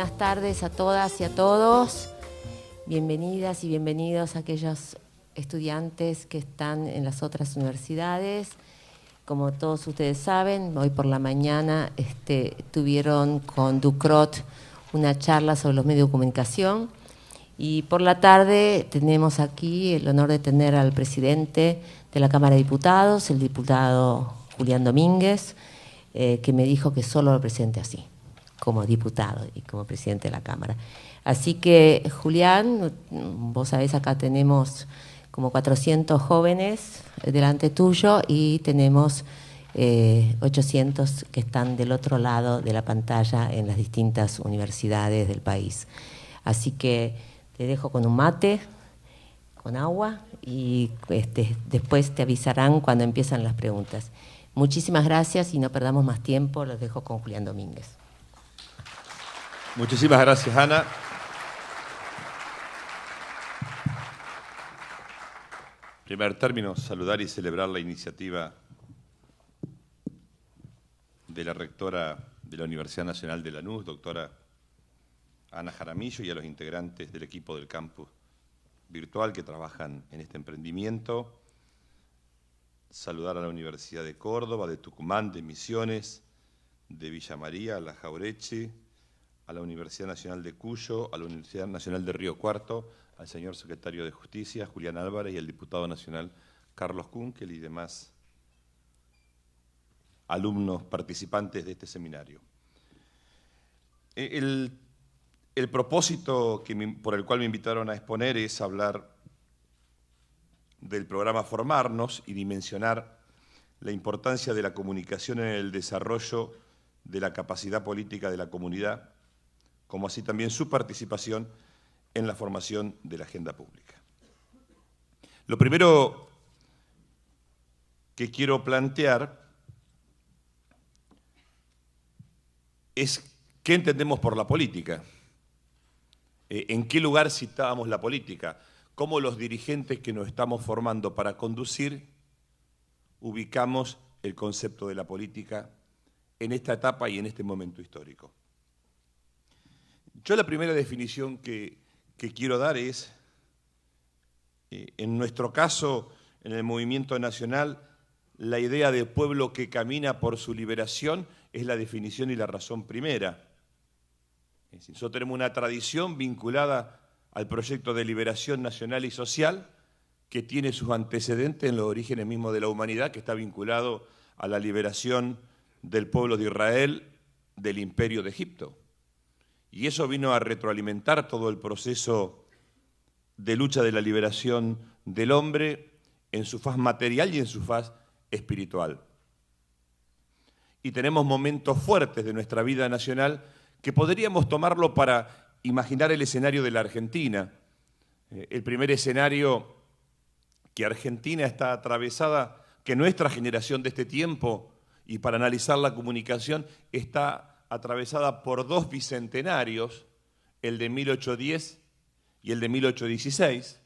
buenas tardes a todas y a todos. Bienvenidas y bienvenidos a aquellos estudiantes que están en las otras universidades. Como todos ustedes saben, hoy por la mañana tuvieron con Ducrot una charla sobre los medios de comunicación y por la tarde tenemos aquí el honor de tener al presidente de la Cámara de Diputados, el diputado Julián Domínguez, que me dijo que solo lo presente así, como diputado y como presidente de la Cámara. Así que, Julián, vos sabés, acá tenemos como 400 jóvenes delante tuyo y tenemos 800 que están del otro lado de la pantalla en las distintas universidades del país. Así que te dejo con un mate, con agua y después te avisarán cuando empiezan las preguntas. Muchísimas gracias y no perdamos más tiempo, los dejo con Julián Domínguez. Muchísimas gracias, Ana. En primer término, saludar y celebrar la iniciativa de la rectora de la Universidad Nacional de Lanús, doctora Ana Jaramillo, y a los integrantes del equipo del campus virtual que trabajan en este emprendimiento. Saludar a la Universidad de Córdoba, de Tucumán, de Misiones, de Villa María, a la Jaureche, a la Universidad Nacional de Cuyo, a la Universidad Nacional de Río Cuarto, al señor secretario de Justicia, Julián Álvarez, y al diputado nacional Carlos Kunkel y demás alumnos participantes de este seminario. El propósito por el cual me invitaron a exponer es hablar del programa Formarnos y dimensionar la importancia de la comunicación en el desarrollo de la capacidad política de la comunidad, como así también su participación en la formación de la agenda pública. Lo primero que quiero plantear es qué entendemos por la política, en qué lugar situamos la política, cómo los dirigentes que nos estamos formando para conducir ubicamos el concepto de la política en esta etapa y en este momento histórico. Yo la primera definición que quiero dar es, en nuestro caso, en el movimiento nacional, la idea de pueblo que camina por su liberación es la definición y la razón primera. Es decir, nosotros tenemos una tradición vinculada al proyecto de liberación nacional y social que tiene sus antecedentes en los orígenes mismos de la humanidad, que está vinculado a la liberación del pueblo de Israel del imperio de Egipto. Y eso vino a retroalimentar todo el proceso de lucha de la liberación del hombre en su faz material y en su faz espiritual. Y tenemos momentos fuertes de nuestra vida nacional que podríamos tomarlo para imaginar el escenario de la Argentina. El primer escenario que Argentina está atravesada, que nuestra generación de este tiempo, y para analizar la comunicación, está atravesada por dos bicentenarios, el de 1810 y el de 1816,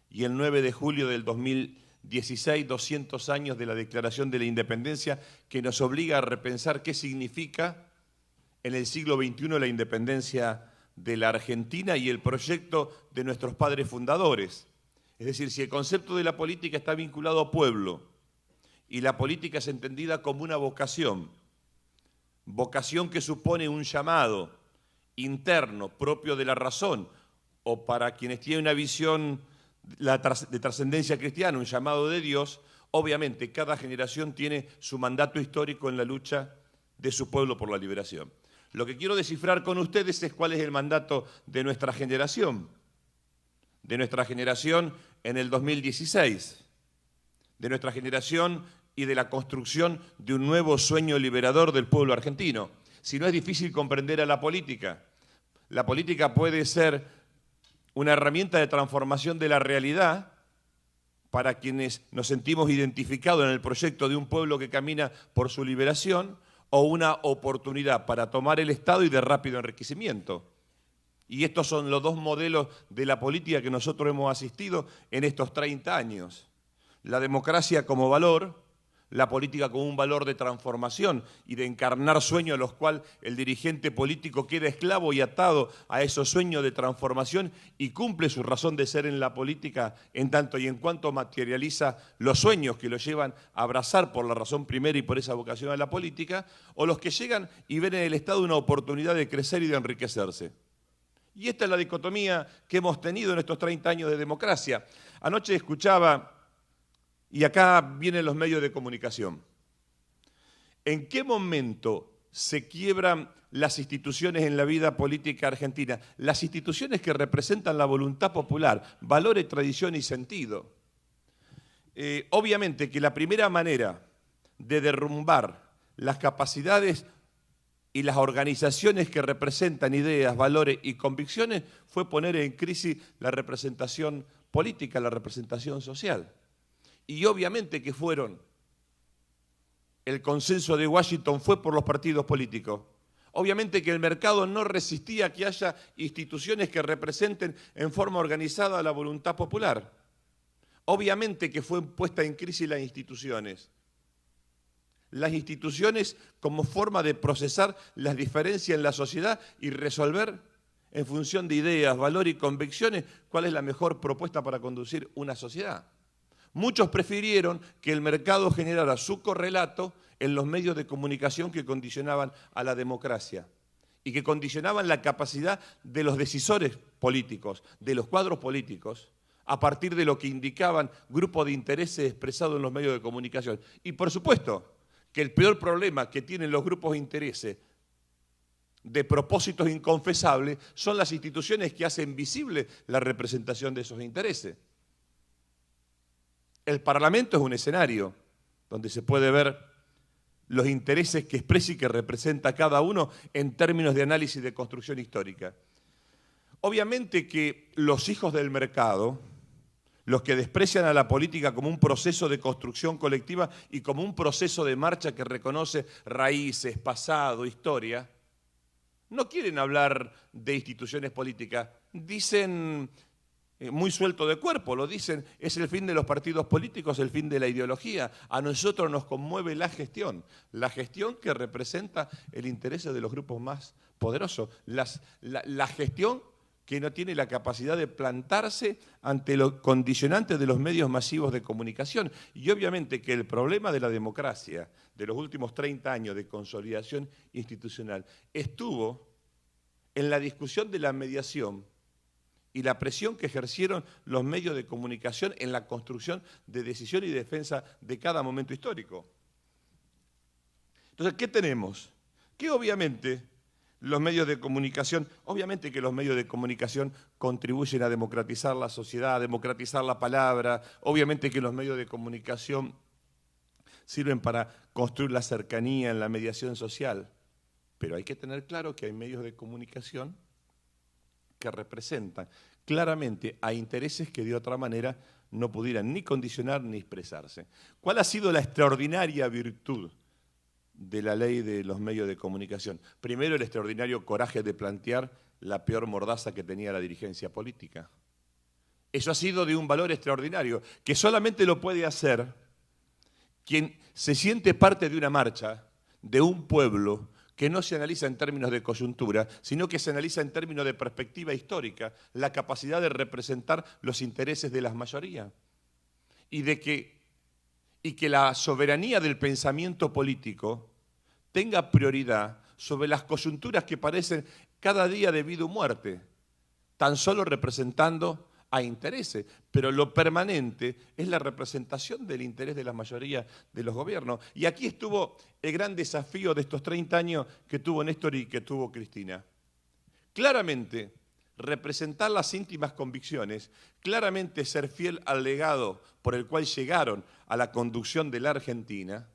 y el 9 de julio del 2016, 200 años de la Declaración de la Independencia, que nos obliga a repensar qué significa en el siglo XXI la independencia de la Argentina y el proyecto de nuestros padres fundadores. Es decir, si el concepto de la política está vinculado a pueblo y la política es entendida como una vocación que supone un llamado interno propio de la razón, o para quienes tienen una visión de trascendencia cristiana, un llamado de Dios, obviamente cada generación tiene su mandato histórico en la lucha de su pueblo por la liberación. Lo que quiero descifrar con ustedes es cuál es el mandato de nuestra generación en el 2016, de nuestra generación y de la construcción de un nuevo sueño liberador del pueblo argentino. Si no, es difícil comprender a la política. La política puede ser una herramienta de transformación de la realidad para quienes nos sentimos identificados en el proyecto de un pueblo que camina por su liberación, o una oportunidad para tomar el Estado y de rápido enriquecimiento. Y estos son los dos modelos de la política que nosotros hemos asistido en estos 30 años. La democracia como valor, la política como un valor de transformación y de encarnar sueños a los cuales el dirigente político queda esclavo y atado a esos sueños de transformación y cumple su razón de ser en la política en tanto y en cuanto materializa los sueños que lo llevan a abrazar por la razón primera y por esa vocación a la política, o los que llegan y ven en el Estado una oportunidad de crecer y de enriquecerse. Y esta es la dicotomía que hemos tenido en estos 30 años de democracia. Anoche escuchaba, y acá vienen los medios de comunicación, ¿en qué momento se quiebran las instituciones en la vida política argentina? Las instituciones que representan la voluntad popular, valores, tradición y sentido. Obviamente que la primera manera de derrumbar las capacidades y las organizaciones que representan ideas, valores y convicciones fue poner en crisis la representación política, la representación social. Y obviamente que el consenso de Washington fue por los partidos políticos. Obviamente que el mercado no resistía a que haya instituciones que representen en forma organizada la voluntad popular. Obviamente que fue puesta en crisis las instituciones. Las instituciones como forma de procesar las diferencias en la sociedad y resolver en función de ideas, valores y convicciones cuál es la mejor propuesta para conducir una sociedad. Muchos prefirieron que el mercado generara su correlato en los medios de comunicación que condicionaban a la democracia y que condicionaban la capacidad de los decisores políticos, de los cuadros políticos, a partir de lo que indicaban grupos de intereses expresados en los medios de comunicación. Y por supuesto que el peor problema que tienen los grupos de intereses de propósitos inconfesables son las instituciones que hacen visible la representación de esos intereses. El Parlamento es un escenario donde se puede ver los intereses que expresa y que representa cada uno en términos de análisis de construcción histórica. Obviamente que los hijos del mercado, los que desprecian a la política como un proceso de construcción colectiva y como un proceso de marcha que reconoce raíces, pasado, historia, no quieren hablar de instituciones políticas, dicen muy suelto de cuerpo, lo dicen, es el fin de los partidos políticos, el fin de la ideología. A nosotros nos conmueve la gestión que representa el interés de los grupos más poderosos, la gestión que no tiene la capacidad de plantarse ante los condicionantes de los medios masivos de comunicación. Y obviamente que el problema de la democracia de los últimos 30 años de consolidación institucional estuvo en la discusión de la mediación y la presión que ejercieron los medios de comunicación en la construcción de decisión y defensa de cada momento histórico. Entonces, ¿qué tenemos? Que obviamente los medios de comunicación, contribuyen a democratizar la sociedad, a democratizar la palabra, obviamente que los medios de comunicación sirven para construir la cercanía en la mediación social, pero hay que tener claro que hay medios de comunicación que representan claramente a intereses que de otra manera no pudieran ni condicionar ni expresarse. ¿Cuál ha sido la extraordinaria virtud de la ley de los medios de comunicación? Primero, el extraordinario coraje de plantear la peor mordaza que tenía la dirigencia política. Eso ha sido de un valor extraordinario, que solamente lo puede hacer quien se siente parte de una marcha, de un pueblo, que no se analiza en términos de coyuntura, sino que se analiza en términos de perspectiva histórica, la capacidad de representar los intereses de las mayorías y que la soberanía del pensamiento político tenga prioridad sobre las coyunturas que parecen cada día de vida o muerte, tan solo representando a intereses, pero lo permanente es la representación del interés de la mayoría de los gobiernos. Y aquí estuvo el gran desafío de estos 30 años que tuvo Néstor y que tuvo Cristina. Claramente, representar las íntimas convicciones, claramente ser fiel al legado por el cual llegaron a la conducción de la Argentina,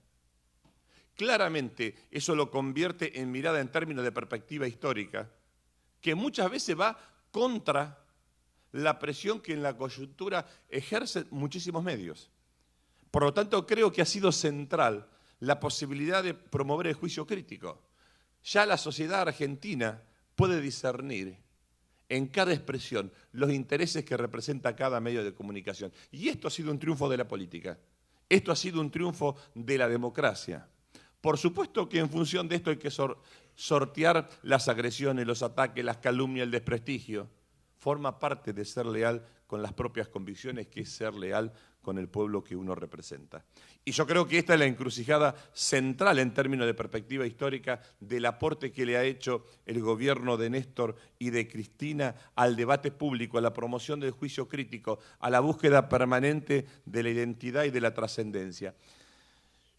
claramente eso lo convierte en mirada en términos de perspectiva histórica, que muchas veces va contra la presión que en la coyuntura ejercen muchísimos medios. Por lo tanto, creo que ha sido central la posibilidad de promover el juicio crítico. Ya la sociedad argentina puede discernir en cada expresión los intereses que representa cada medio de comunicación. Y esto ha sido un triunfo de la política. Esto ha sido un triunfo de la democracia. Por supuesto que en función de esto hay que sortear las agresiones, los ataques, las calumnias, el desprestigio. Forma parte de ser leal con las propias convicciones, que es ser leal con el pueblo que uno representa. Y yo creo que esta es la encrucijada central en términos de perspectiva histórica del aporte que le ha hecho el gobierno de Néstor y de Cristina al debate público, a la promoción del juicio crítico, a la búsqueda permanente de la identidad y de la trascendencia.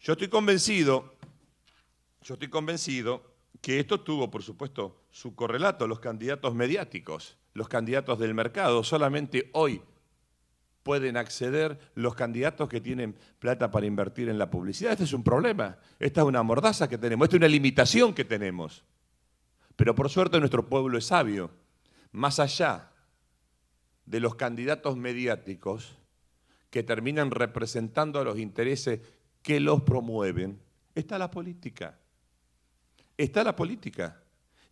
Yo estoy convencido que esto tuvo, por supuesto, su correlato, los candidatos mediáticos, los candidatos del mercado. Solamente hoy pueden acceder los candidatos que tienen plata para invertir en la publicidad. Este es un problema, esta es una mordaza que tenemos, esta es una limitación que tenemos. Pero por suerte nuestro pueblo es sabio. Más allá de los candidatos mediáticos que terminan representando a los intereses que los promueven, está la política. Está la política.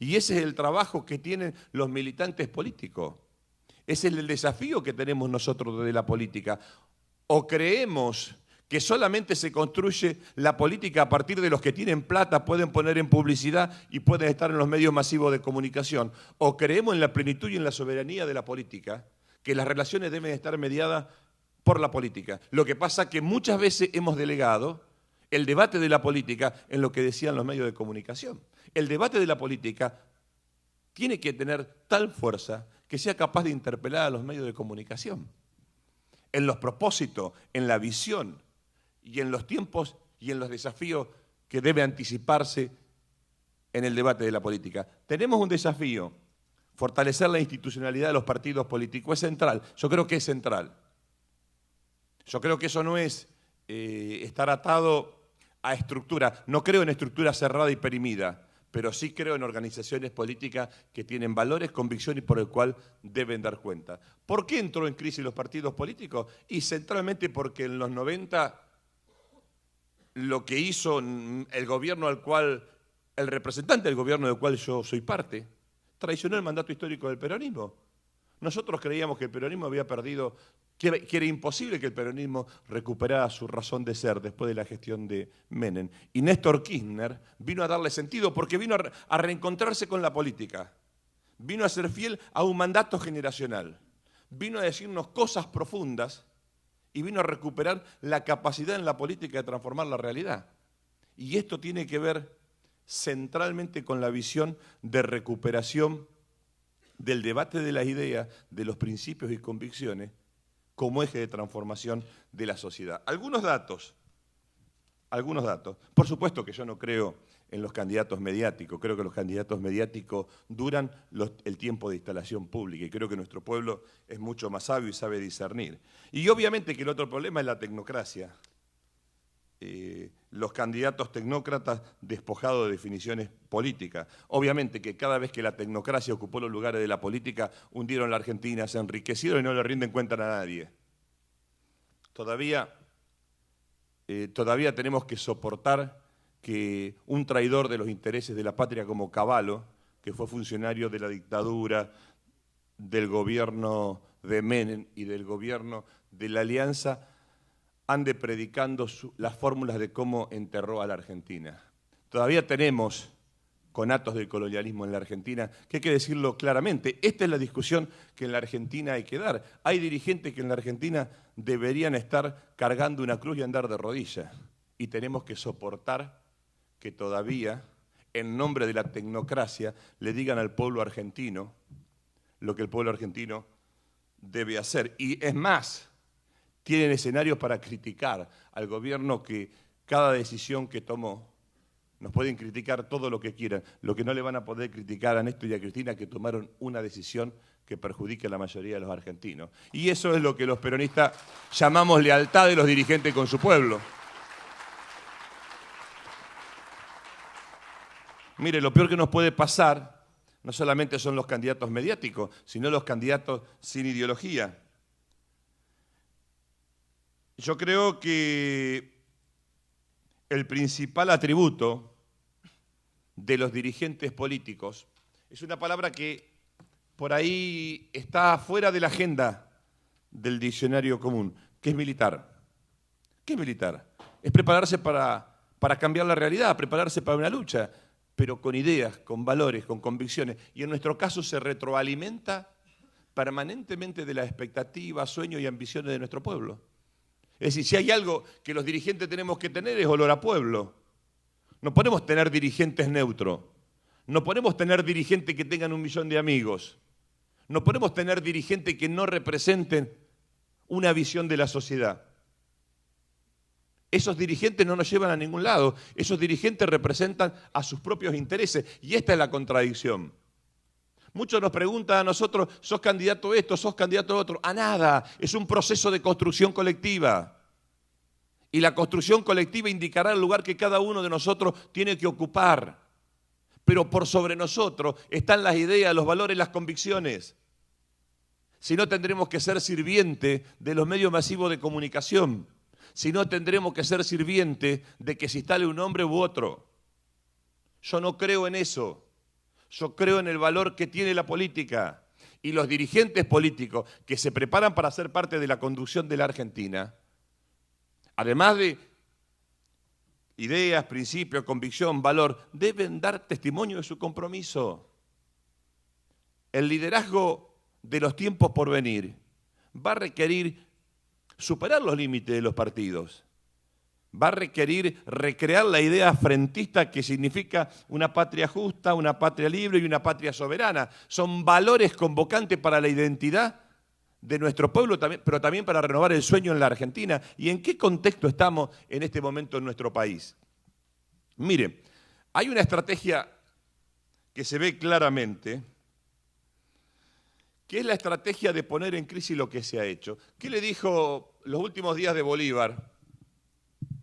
Y ese es el trabajo que tienen los militantes políticos. Ese es el desafío que tenemos nosotros desde la política. O creemos que solamente se construye la política a partir de los que tienen plata, pueden poner en publicidad y pueden estar en los medios masivos de comunicación. O creemos en la plenitud y en la soberanía de la política, que las relaciones deben estar mediadas por la política. Lo que pasa es que muchas veces hemos delegado el debate de la política en lo que decían los medios de comunicación. El debate de la política tiene que tener tal fuerza que sea capaz de interpelar a los medios de comunicación. En los propósitos, en la visión y en los tiempos y en los desafíos que debe anticiparse en el debate de la política. Tenemos un desafío, fortalecer la institucionalidad de los partidos políticos. Es central, yo creo que es central. Yo creo que eso no es estar atado a estructura. No creo en estructura cerrada y perimida, pero sí creo en organizaciones políticas que tienen valores, convicciones y por el cual deben dar cuenta. ¿Por qué entró en crisis los partidos políticos? Y centralmente porque en los 90 lo que hizo el gobierno al cual, el representante del gobierno del cual yo soy parte, traicionó el mandato histórico del peronismo. Nosotros creíamos que el peronismo había perdido, que era imposible que el peronismo recuperara su razón de ser después de la gestión de Menem. Y Néstor Kirchner vino a darle sentido porque vino a reencontrarse con la política. Vino a ser fiel a un mandato generacional. Vino a decirnos cosas profundas y vino a recuperar la capacidad en la política de transformar la realidad. Y esto tiene que ver centralmente con la visión de recuperación del debate de las ideas, de los principios y convicciones, como eje de transformación de la sociedad. Algunos datos. Por supuesto que yo no creo en los candidatos mediáticos, creo que los candidatos mediáticos duran el tiempo de instalación pública y creo que nuestro pueblo es mucho más sabio y sabe discernir. Y obviamente que el otro problema es la tecnocracia. Los candidatos tecnócratas despojados de definiciones políticas. Obviamente que cada vez que la tecnocracia ocupó los lugares de la política, hundieron la Argentina, se enriquecieron y no le rinden cuenta a nadie. Todavía tenemos que soportar que un traidor de los intereses de la patria como Cavallo, que fue funcionario de la dictadura, del gobierno de Menem y del gobierno de la Alianza, ande predicando las fórmulas de cómo enterró a la Argentina. Todavía tenemos conatos del colonialismo en la Argentina, que hay que decirlo claramente. Esta es la discusión que en la Argentina hay que dar. Hay dirigentes que en la Argentina deberían estar cargando una cruz y andar de rodillas. Y tenemos que soportar que todavía, en nombre de la tecnocracia, le digan al pueblo argentino lo que el pueblo argentino debe hacer. Y es más, tienen escenarios para criticar al gobierno que cada decisión que tomó, nos pueden criticar todo lo que quieran, lo que no le van a poder criticar a Néstor y a Cristina que tomaron una decisión que perjudique a la mayoría de los argentinos. Y eso es lo que los peronistas llamamos lealtad de los dirigentes con su pueblo. Mire, lo peor que nos puede pasar no solamente son los candidatos mediáticos, sino los candidatos sin ideología. Yo creo que el principal atributo de los dirigentes políticos es una palabra que por ahí está fuera de la agenda del diccionario común, que es militar. ¿Qué es militar? Es prepararse para cambiar la realidad, prepararse para una lucha, pero con ideas, con valores, con convicciones. Y en nuestro caso se retroalimenta permanentemente de las expectativas, sueños y ambiciones de nuestro pueblo. Es decir, si hay algo que los dirigentes tenemos que tener es olor a pueblo. No podemos tener dirigentes neutros. No podemos tener dirigentes que tengan 1 millón de amigos. No podemos tener dirigentes que no representen una visión de la sociedad. Esos dirigentes no nos llevan a ningún lado. Esos dirigentes representan a sus propios intereses. Y esta es la contradicción. Muchos nos preguntan a nosotros, ¿sos candidato a esto, sos candidato a otro? A nada, es un proceso de construcción colectiva. Y la construcción colectiva indicará el lugar que cada uno de nosotros tiene que ocupar. Pero por sobre nosotros están las ideas, los valores, las convicciones. Si no, tendremos que ser sirvientes de los medios masivos de comunicación. Si no, tendremos que ser sirvientes de que se instale un hombre u otro. Yo no creo en eso. Yo creo en el valor que tiene la política. Y los dirigentes políticos que se preparan para ser parte de la conducción de la Argentina, además de ideas, principios, convicción, valor, deben dar testimonio de su compromiso. El liderazgo de los tiempos por venir va a requerir superar los límites de los partidos. Va a requerir recrear la idea frentista que significa una patria justa, una patria libre y una patria soberana. Son valores convocantes para la identidad de nuestro pueblo, pero también para renovar el sueño en la Argentina. ¿Y en qué contexto estamos en este momento en nuestro país? Mire, hay una estrategia que se ve claramente, que es la estrategia de poner en crisis lo que se ha hecho. ¿Qué le dijo los últimos días de Bolívar?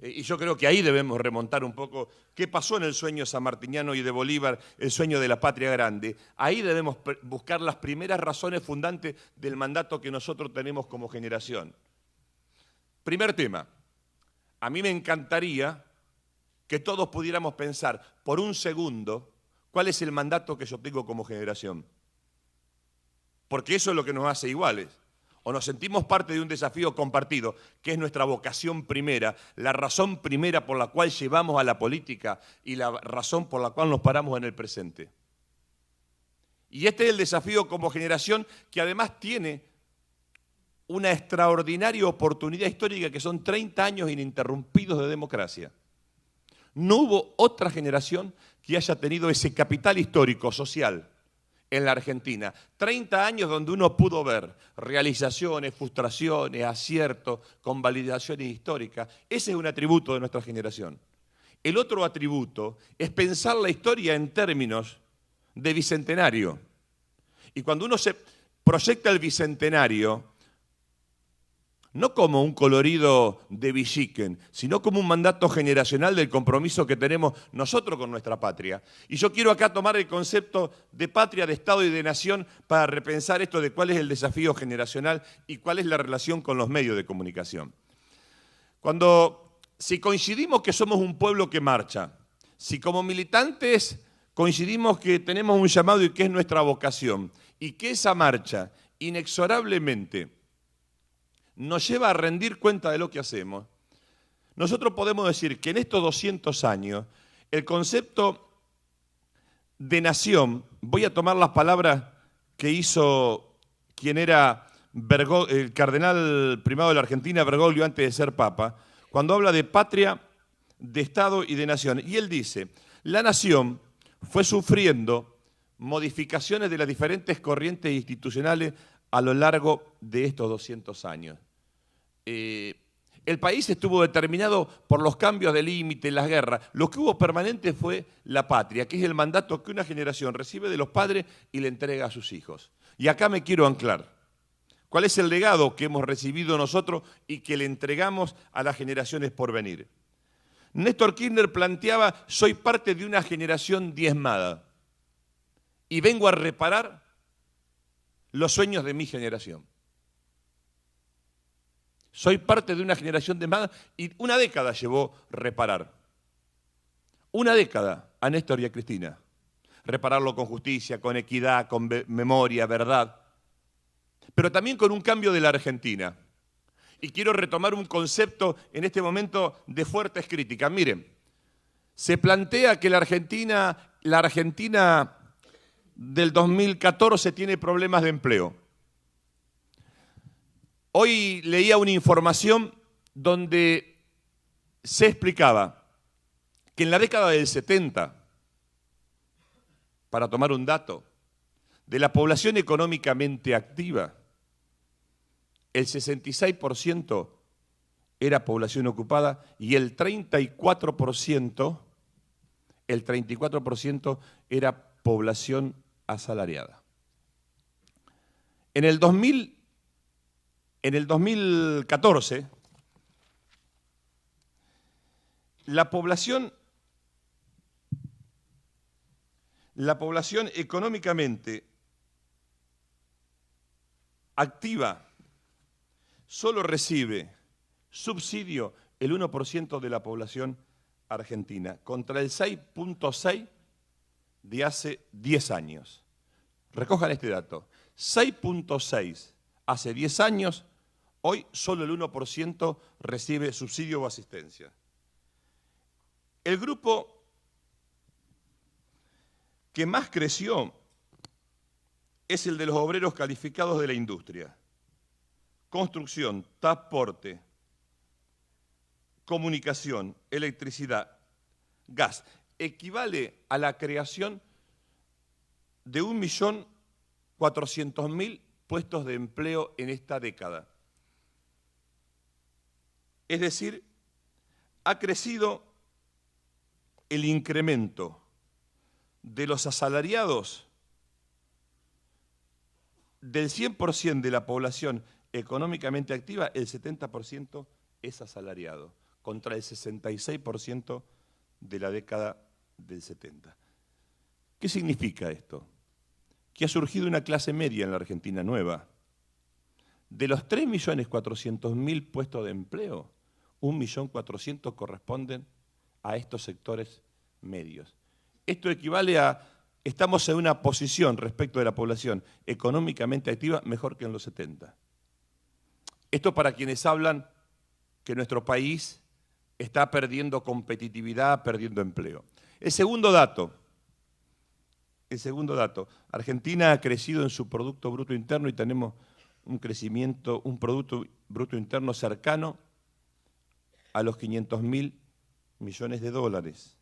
Y yo creo que ahí debemos remontar un poco qué pasó en el sueño sanmartiniano y de Bolívar, el sueño de la patria grande. Ahí debemos buscar las primeras razones fundantes del mandato que nosotros tenemos como generación. Primer tema, a mí me encantaría que todos pudiéramos pensar por un segundo cuál es el mandato que yo tengo como generación. Porque eso es lo que nos hace iguales. O nos sentimos parte de un desafío compartido, que es nuestra vocación primera, la razón primera por la cual llevamos a la política y la razón por la cual nos paramos en el presente. Y este es el desafío como generación que además tiene una extraordinaria oportunidad histórica que son 30 años ininterrumpidos de democracia. No hubo otra generación que haya tenido ese capital histórico, social, en la Argentina. 30 años donde uno pudo ver realizaciones, frustraciones, aciertos, convalidaciones históricas. Ese es un atributo de nuestra generación. El otro atributo es pensar la historia en términos de bicentenario. Y cuando uno se proyecta el bicentenario, no como un colorido de Villiquen, sino como un mandato generacional del compromiso que tenemos nosotros con nuestra patria. Y yo quiero acá tomar el concepto de patria, de Estado y de nación para repensar esto de cuál es el desafío generacional y cuál es la relación con los medios de comunicación. Si coincidimos que somos un pueblo que marcha, si como militantes coincidimos que tenemos un llamado y que es nuestra vocación, y que esa marcha inexorablemente nos lleva a rendir cuenta de lo que hacemos, nosotros podemos decir que en estos 200 años el concepto de nación, voy a tomar las palabras que hizo quien era el cardenal primado de la Argentina, Bergoglio, antes de ser papa, cuando habla de patria, de Estado y de nación. Y él dice, la nación fue sufriendo modificaciones de las diferentes corrientes institucionales a lo largo de estos 200 años. El país estuvo determinado por los cambios de límite, las guerras. Lo que hubo permanente fue la patria, que es el mandato que una generación recibe de los padres y le entrega a sus hijos. Y acá me quiero anclar. ¿Cuál es el legado que hemos recibido nosotros y que le entregamos a las generaciones por venir? Néstor Kirchner planteaba, soy parte de una generación diezmada y vengo a reparar los sueños de mi generación. Soy parte de una generación diezmada y una década llevó reparar. Una década a Néstor y a Cristina. Repararlo con justicia, con equidad, con memoria, verdad. Pero también con un cambio de la Argentina. Y quiero retomar un concepto en este momento de fuertes críticas. Miren, se plantea que la Argentina del 2014 tiene problemas de empleo. Hoy leía una información donde se explicaba que en la década del 70, para tomar un dato, de la población económicamente activa, el 66% era población ocupada y el 34% era población asalariada. En el 2014, la población económicamente activa solo recibe subsidio el 1% de la población argentina, contra el 6.6% de hace 10 años. Recojan este dato, 6.6% hace 10 años, hoy solo el 1% recibe subsidio o asistencia. El grupo que más creció es el de los obreros calificados de la industria. Construcción, transporte, comunicación, electricidad, gas. Equivale a la creación de 1.400.000 puestos de empleo en esta década. Es decir, ha crecido el incremento de los asalariados del 100% de la población económicamente activa, el 70% es asalariado, contra el 66% de la década del 70. ¿Qué significa esto? Que ha surgido una clase media en la Argentina nueva. De los 3.400.000 puestos de empleo, 1.400.000 corresponden a estos sectores medios. Esto equivale a, estamos en una posición respecto de la población económicamente activa mejor que en los 70. Esto para quienes hablan que nuestro país está perdiendo competitividad, perdiendo empleo. El segundo dato, Argentina ha crecido en su Producto Bruto Interno y tenemos un crecimiento, un Producto Bruto Interno cercano a los 500.000 millones de dólares.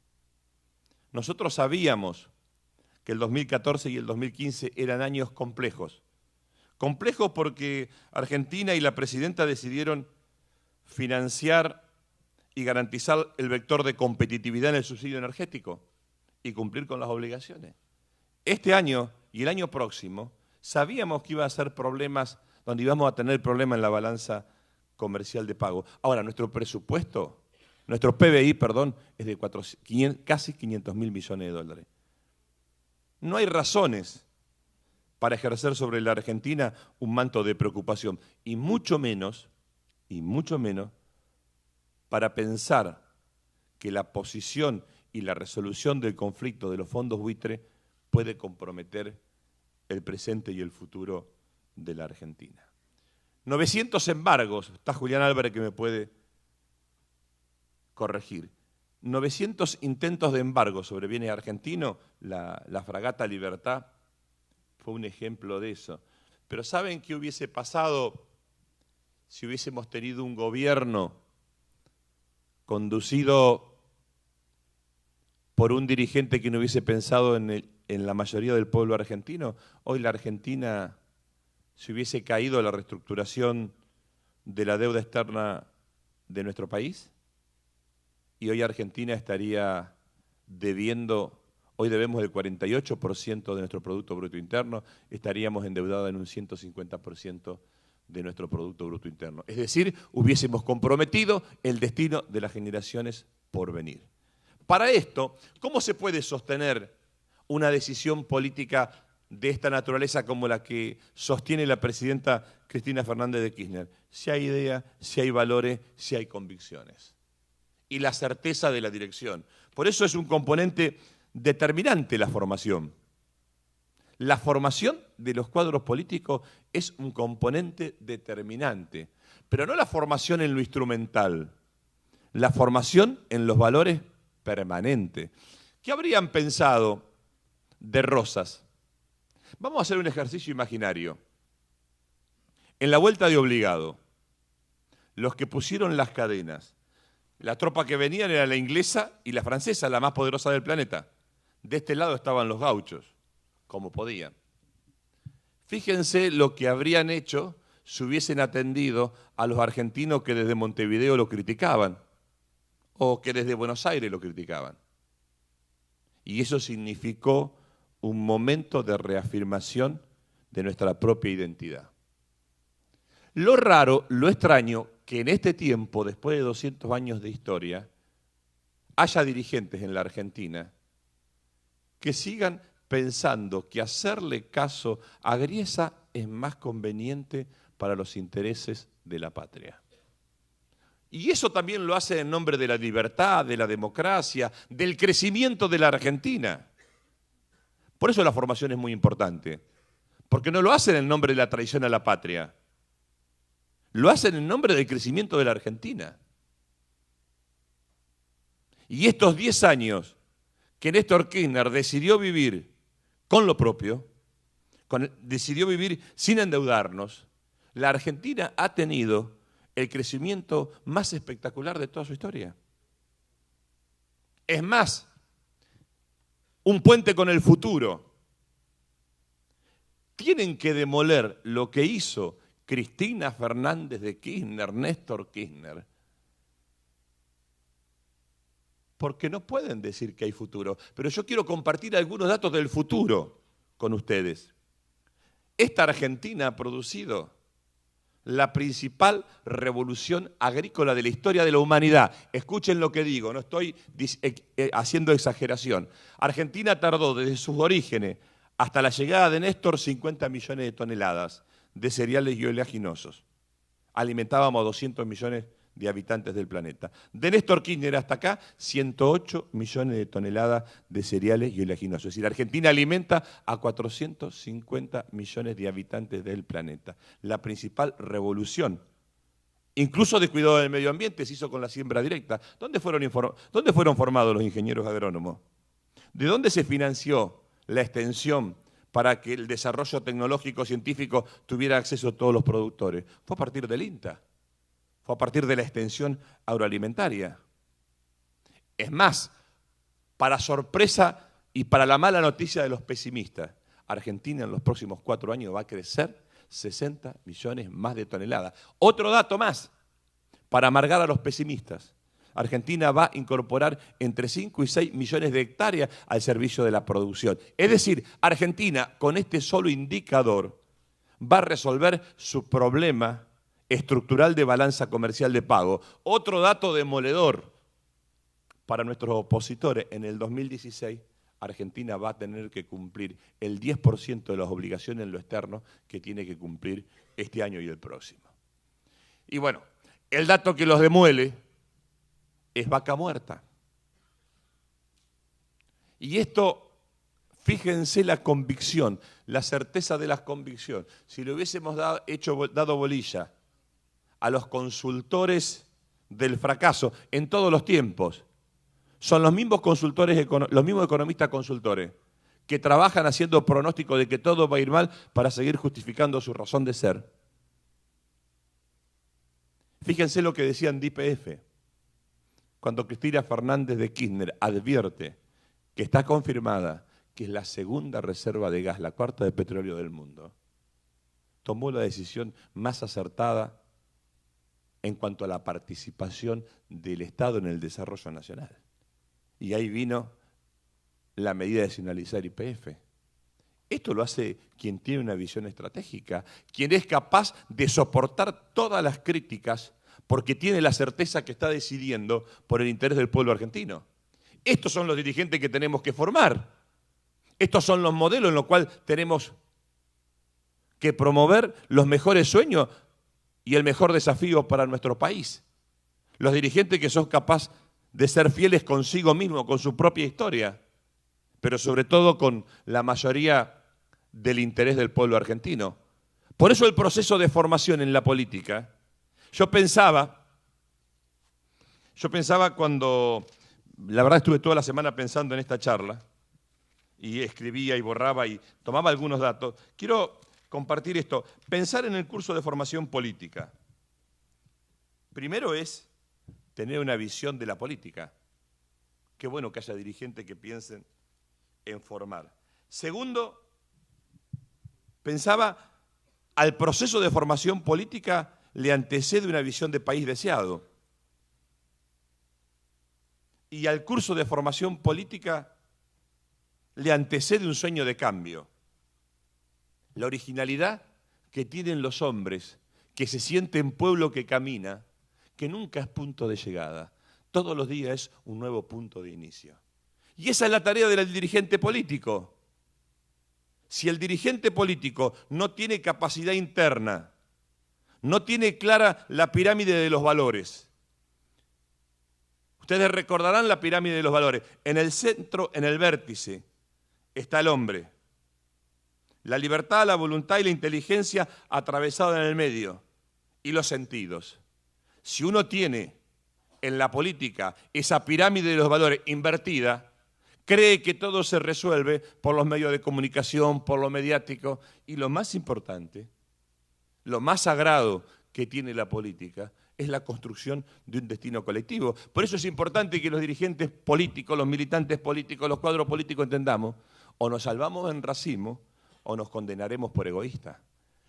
Nosotros sabíamos que el 2014 y el 2015 eran años complejos. Complejos porque Argentina y la presidenta decidieron financiar y garantizar el vector de competitividad en el subsidio energético y cumplir con las obligaciones. Este año y el año próximo sabíamos que iba a ser problemas, donde íbamos a tener problemas en la balanza comercial de pago. Ahora, nuestro presupuesto, nuestro PBI, es de casi 500.000 millones de dólares. No hay razones para ejercer sobre la Argentina un manto de preocupación, y mucho menos para pensar que la posición y la resolución del conflicto de los fondos buitre puede comprometer el presente y el futuro de la Argentina. 900 embargos, está Julián Álvarez que me puede corregir, 900 intentos de embargo sobre bienes argentinos, la fragata Libertad fue un ejemplo de eso. Pero ¿saben qué hubiese pasado si hubiésemos tenido un gobierno conducido por un dirigente que no hubiese pensado en la mayoría del pueblo argentino? Hoy la Argentina se hubiese caído la reestructuración de la deuda externa de nuestro país y hoy Argentina estaría debiendo, hoy debemos el 48% de nuestro Producto Bruto Interno, estaríamos endeudados en un 150% de nuestro Producto Bruto Interno. Es decir, hubiésemos comprometido el destino de las generaciones por venir. Para esto, ¿cómo se puede sostener una decisión política de esta naturaleza como la que sostiene la presidenta Cristina Fernández de Kirchner? Si hay idea, si hay valores, si hay convicciones. Y la certeza de la dirección. Por eso es un componente determinante la formación. La formación de los cuadros políticos es un componente determinante. pero no la formación en lo instrumental, la formación en los valores permanentes. ¿Qué habrían pensado de Rosas? Vamos a hacer un ejercicio imaginario. En la vuelta de Obligado, los que pusieron las cadenas, la tropa que venían era la inglesa y la francesa, la más poderosa del planeta. De este lado estaban los gauchos, como podían. Fíjense lo que habrían hecho si hubiesen atendido a los argentinos que desde Montevideo lo criticaban o que desde Buenos Aires lo criticaban. Y eso significó un momento de reafirmación de nuestra propia identidad. Lo raro, lo extraño, que en este tiempo, después de 200 años de historia, haya dirigentes en la Argentina que sigan pensando que hacerle caso a Griesa es más conveniente para los intereses de la patria. Y eso también lo hace en nombre de la libertad, de la democracia, del crecimiento de la Argentina. Por eso la formación es muy importante, porque no lo hacen en nombre de la traición a la patria, lo hacen en nombre del crecimiento de la Argentina. Y estos 10 años que Néstor Kirchner decidió vivir con lo propio, decidió vivir sin endeudarnos, la Argentina ha tenido el crecimiento más espectacular de toda su historia. Es más, un puente con el futuro. Tienen que demoler lo que hizo Cristina Fernández de Kirchner, Néstor Kirchner, porque no pueden decir que hay futuro. Pero yo quiero compartir algunos datos del futuro con ustedes. Esta Argentina ha producido la principal revolución agrícola de la historia de la humanidad. Escuchen lo que digo, no estoy haciendo exageración. Argentina tardó desde sus orígenes hasta la llegada de Néstor 50 millones de toneladas de cereales y oleaginosos. Alimentábamos a 200 millones de habitantes del planeta. De Néstor Kirchner hasta acá, 108 millones de toneladas de cereales y oleaginosos. Es decir, Argentina alimenta a 450 millones de habitantes del planeta. La principal revolución, incluso de cuidado del medio ambiente, se hizo con la siembra directa. ¿Dónde fueron formados los ingenieros agrónomos? ¿De dónde se financió la extensión para que el desarrollo tecnológico científico tuviera acceso a todos los productores? Fue a partir del INTA. Fue a partir de la extensión agroalimentaria. Es más, para sorpresa y para la mala noticia de los pesimistas, Argentina en los próximos 4 años va a crecer 60 millones más de toneladas. Otro dato más, para amargar a los pesimistas. Argentina va a incorporar entre 5 y 6 millones de hectáreas al servicio de la producción. Es decir, Argentina, con este solo indicador, va a resolver su problema estructural de balanza comercial de pago. Otro dato demoledor para nuestros opositores: en el 2016 Argentina va a tener que cumplir el 10% de las obligaciones en lo externo que tiene que cumplir este año y el próximo. Y bueno, el dato que los demuele es vaca muerta. Y esto, fíjense la convicción, la certeza de la convicción. Si le hubiésemos dado bolilla a los consultores del fracaso en todos los tiempos, son los mismos consultores, los mismos economistas consultores que trabajan haciendo pronóstico de que todo va a ir mal para seguir justificando su razón de ser. Fíjense lo que decían de YPF. Cuando Cristina Fernández de Kirchner advierte que está confirmada que es la segunda reserva de gas, la cuarta de petróleo del mundo, tomó la decisión más acertada en cuanto a la participación del Estado en el desarrollo nacional. Y ahí vino la medida de nacionalizar YPF. Esto lo hace quien tiene una visión estratégica, quien es capaz de soportar todas las críticas porque tiene la certeza que está decidiendo por el interés del pueblo argentino. Estos son los dirigentes que tenemos que formar. Estos son los modelos en los cuales tenemos que promover los mejores sueños y el mejor desafío para nuestro país. Los dirigentes que son capaces de ser fieles consigo mismo, con su propia historia, pero sobre todo con la mayoría del interés del pueblo argentino. Por eso el proceso de formación en la política Yo pensaba cuando, la verdad estuve toda la semana pensando en esta charla, y escribía y borraba y tomaba algunos datos. Quiero compartir esto. Pensar en el curso de formación política. Primero es tener una visión de la política. Qué bueno que haya dirigentes que piensen en formar. Segundo, pensaba, al proceso de formación política le antecede una visión de país deseado. Y al curso de formación política le antecede un sueño de cambio. La originalidad que tienen los hombres, que se sienten pueblo que camina, que nunca es punto de llegada. Todos los días es un nuevo punto de inicio. Y esa es la tarea del dirigente político. Si el dirigente político no tiene capacidad interna, no tiene clara la pirámide de los valores. Ustedes recordarán la pirámide de los valores. En el centro, en el vértice, está el hombre. La libertad, la voluntad y la inteligencia atravesada en el medio. Y los sentidos. Si uno tiene en la política esa pirámide de los valores invertida, cree que todo se resuelve por los medios de comunicación, por lo mediático. Y lo más importante, lo más sagrado que tiene la política es la construcción de un destino colectivo. Por eso es importante que los dirigentes políticos, los militantes políticos, los cuadros políticos entendamos, o nos salvamos en racimo o nos condenaremos por egoístas.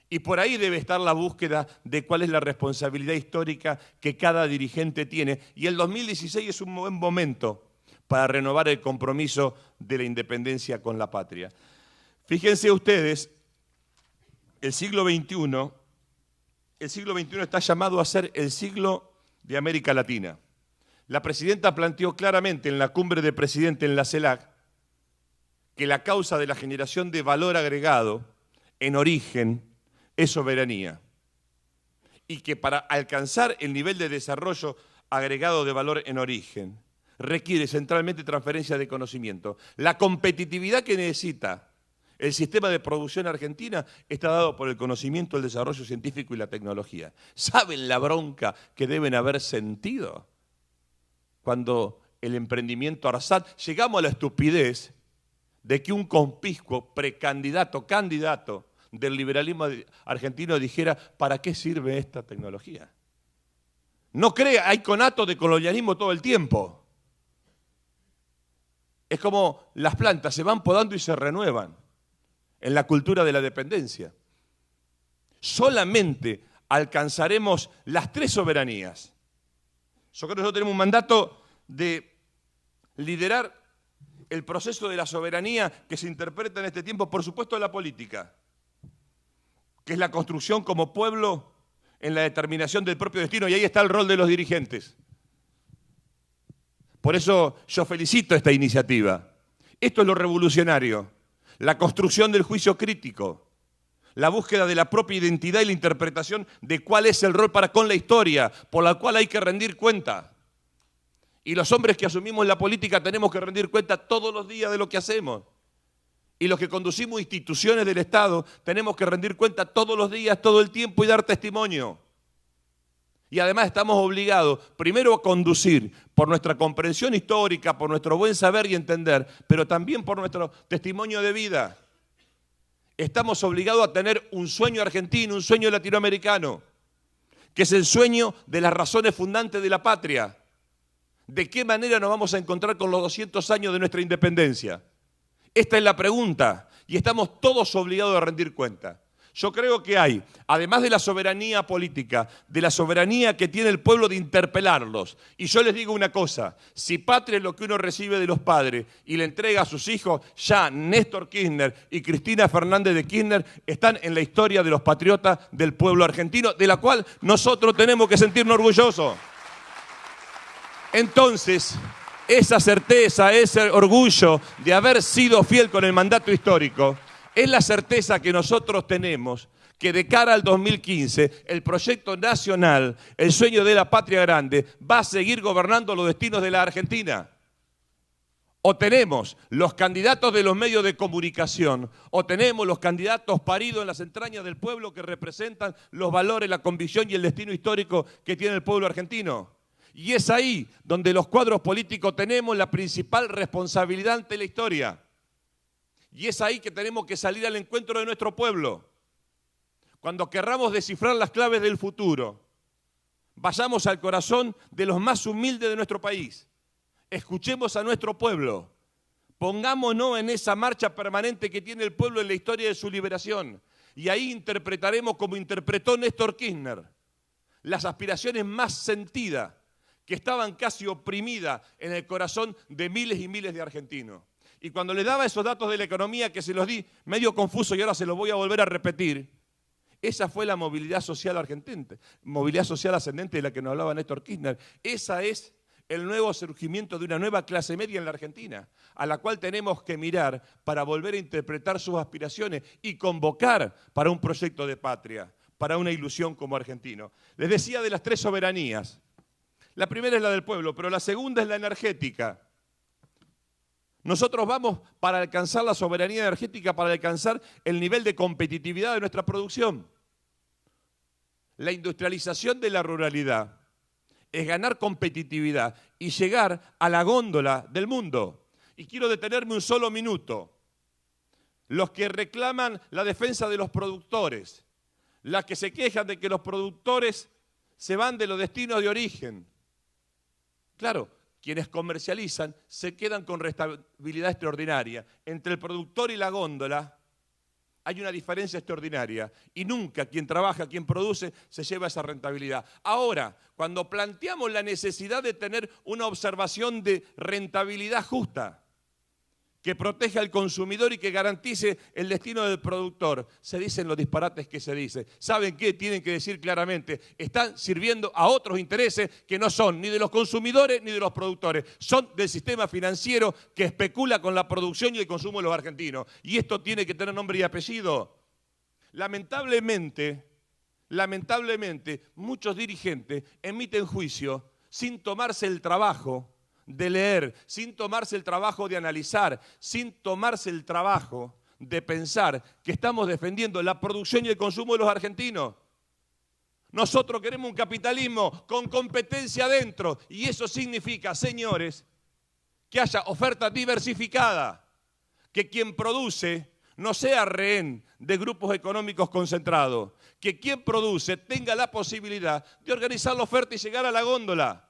Y por ahí debe estar la búsqueda de cuál es la responsabilidad histórica que cada dirigente tiene. Y el 2016 es un buen momento para renovar el compromiso de la independencia con la patria. Fíjense ustedes, el siglo XXI está llamado a ser el siglo de América Latina. La presidenta planteó claramente en la cumbre de presidentes en la CELAC que la causa de la generación de valor agregado en origen es soberanía y que para alcanzar el nivel de desarrollo agregado de valor en origen requiere centralmente transferencia de conocimiento. La competitividad que necesita el sistema de producción argentina está dado por el conocimiento, el desarrollo científico y la tecnología. ¿Saben la bronca que deben haber sentido cuando el emprendimiento Arsat? Llegamos a la estupidez de que un conpiscuo candidato del liberalismo argentino dijera, ¿para qué sirve esta tecnología? No crea, hay conato de colonialismo todo el tiempo. Es como las plantas se van podando y se renuevan en la cultura de la dependencia. Solamente alcanzaremos las tres soberanías. Yo creo que nosotros tenemos un mandato de liderar el proceso de la soberanía que se interpreta en este tiempo, por supuesto, en la política, que es la construcción como pueblo en la determinación del propio destino, y ahí está el rol de los dirigentes. Por eso yo felicito esta iniciativa. Esto es lo revolucionario, la construcción del juicio crítico, la búsqueda de la propia identidad y la interpretación de cuál es el rol para con la historia, por la cual hay que rendir cuenta. Y los hombres que asumimos la política tenemos que rendir cuenta todos los días de lo que hacemos. Y los que conducimos instituciones del Estado tenemos que rendir cuenta todos los días, todo el tiempo y dar testimonio. Y además estamos obligados, primero a conducir por nuestra comprensión histórica, por nuestro buen saber y entender, pero también por nuestro testimonio de vida. Estamos obligados a tener un sueño argentino, un sueño latinoamericano, que es el sueño de las razones fundantes de la patria. ¿De qué manera nos vamos a encontrar con los 200 años de nuestra independencia? Esta es la pregunta y estamos todos obligados a rendir cuenta. Yo creo que hay, además de la soberanía política, de la soberanía que tiene el pueblo de interpelarlos. Y yo les digo una cosa, si patria es lo que uno recibe de los padres y le entrega a sus hijos, ya Néstor Kirchner y Cristina Fernández de Kirchner están en la historia de los patriotas del pueblo argentino, de la cual nosotros tenemos que sentirnos orgullosos. Entonces, esa certeza, ese orgullo de haber sido fiel con el mandato histórico, es la certeza que nosotros tenemos que de cara al 2015, el proyecto nacional, el sueño de la patria grande, va a seguir gobernando los destinos de la Argentina. O tenemos los candidatos de los medios de comunicación, o tenemos los candidatos paridos en las entrañas del pueblo que representan los valores, la convicción y el destino histórico que tiene el pueblo argentino. Y es ahí donde los cuadros políticos tenemos la principal responsabilidad ante la historia. Y es ahí que tenemos que salir al encuentro de nuestro pueblo. Cuando querramos descifrar las claves del futuro, vayamos al corazón de los más humildes de nuestro país. Escuchemos a nuestro pueblo, pongámonos en esa marcha permanente que tiene el pueblo en la historia de su liberación y ahí interpretaremos como interpretó Néstor Kirchner las aspiraciones más sentidas que estaban casi oprimidas en el corazón de miles y miles de argentinos. Y cuando le daba esos datos de la economía que se los di medio confuso y ahora se los voy a volver a repetir, esa fue la movilidad social argentina, movilidad social ascendente de la que nos hablaba Néstor Kirchner. Esa es el nuevo surgimiento de una nueva clase media en la Argentina, a la cual tenemos que mirar para volver a interpretar sus aspiraciones y convocar para un proyecto de patria, para una ilusión como argentino. Les decía de las 3 soberanías. La primera es la del pueblo, pero la segunda es la energética. Nosotros vamos para alcanzar la soberanía energética, para alcanzar el nivel de competitividad de nuestra producción. La industrialización de la ruralidad es ganar competitividad y llegar a la góndola del mundo. Y quiero detenerme un solo minuto. Los que reclaman la defensa de los productores, las que se quejan de que los productores se van de los destinos de origen. Claro, quienes comercializan se quedan con rentabilidad extraordinaria. Entre el productor y la góndola hay una diferencia extraordinaria y nunca quien trabaja, quien produce, se lleva esa rentabilidad. Ahora, cuando planteamos la necesidad de tener una observación de rentabilidad justa, que proteja al consumidor y que garantice el destino del productor, se dicen los disparates que se dicen. ¿Saben qué? Tienen que decir claramente, están sirviendo a otros intereses que no son ni de los consumidores ni de los productores, son del sistema financiero que especula con la producción y el consumo de los argentinos. Y esto tiene que tener nombre y apellido. Lamentablemente, muchos dirigentes emiten juicio sin tomarse el trabajo de leer, sin tomarse el trabajo de analizar, sin tomarse el trabajo de pensar que estamos defendiendo la producción y el consumo de los argentinos. Nosotros queremos un capitalismo con competencia adentro y eso significa, señores, que haya oferta diversificada, que quien produce no sea rehén de grupos económicos concentrados, que quien produce tenga la posibilidad de organizar la oferta y llegar a la góndola.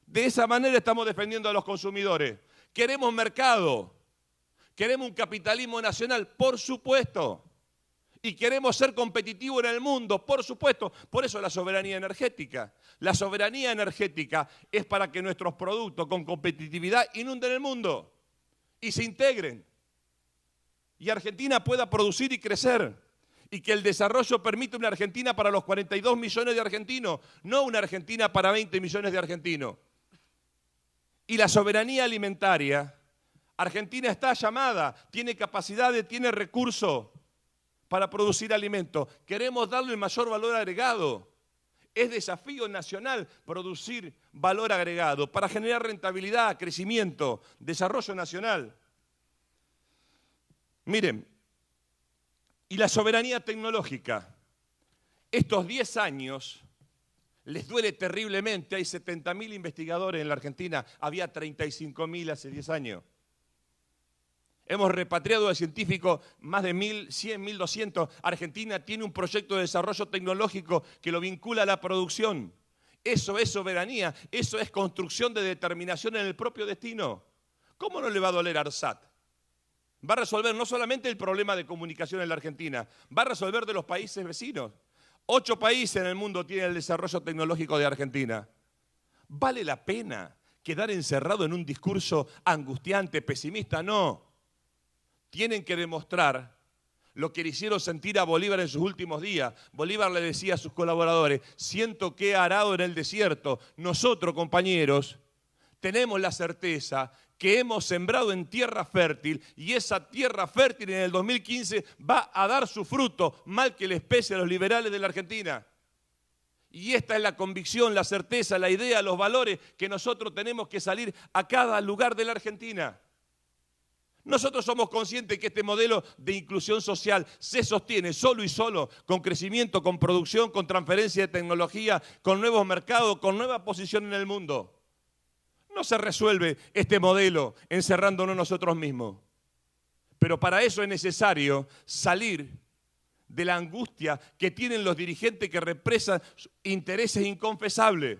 De esa manera estamos defendiendo a los consumidores. Queremos mercado, queremos un capitalismo nacional, por supuesto. Y queremos ser competitivos en el mundo, por supuesto. Por eso la soberanía energética. La soberanía energética es para que nuestros productos con competitividad inunden el mundo y se integren. Y Argentina pueda producir y crecer. Y que el desarrollo permita una Argentina para los 42 millones de argentinos, no una Argentina para 20 millones de argentinos. Y la soberanía alimentaria, Argentina está llamada, tiene capacidades, tiene recursos para producir alimentos. Queremos darle el mayor valor agregado. Es desafío nacional producir valor agregado para generar rentabilidad, crecimiento, desarrollo nacional. Miren, y la soberanía tecnológica. Estos 10 años les duele terriblemente. Hay 70.000 investigadores en la Argentina, había 35.000 hace 10 años. Hemos repatriado de científicos más de 1.100, 1.200. Argentina tiene un proyecto de desarrollo tecnológico que lo vincula a la producción. Eso es soberanía, eso es construcción de determinación en el propio destino. ¿Cómo no le va a doler a ARSAT? Va a resolver no solamente el problema de comunicación en la Argentina, va a resolver de los países vecinos. 8 países en el mundo tienen el desarrollo tecnológico de Argentina. ¿Vale la pena quedar encerrado en un discurso angustiante, pesimista? No. Tienen que demostrar lo que le hicieron sentir a Bolívar en sus últimos días. Bolívar le decía a sus colaboradores, siento que he arado en el desierto. Nosotros, compañeros, tenemos la certeza que hemos sembrado en tierra fértil y esa tierra fértil en el 2015 va a dar su fruto, mal que les pese a los liberales de la Argentina. Y esta es la convicción, la certeza, la idea, los valores que nosotros tenemos que salir a cada lugar de la Argentina. Nosotros somos conscientes que este modelo de inclusión social se sostiene solo y solo con crecimiento, con producción, con transferencia de tecnología, con nuevos mercados, con nueva posición en el mundo. No se resuelve este modelo encerrándonos nosotros mismos. Pero para eso es necesario salir de la angustia que tienen los dirigentes que represan intereses inconfesables.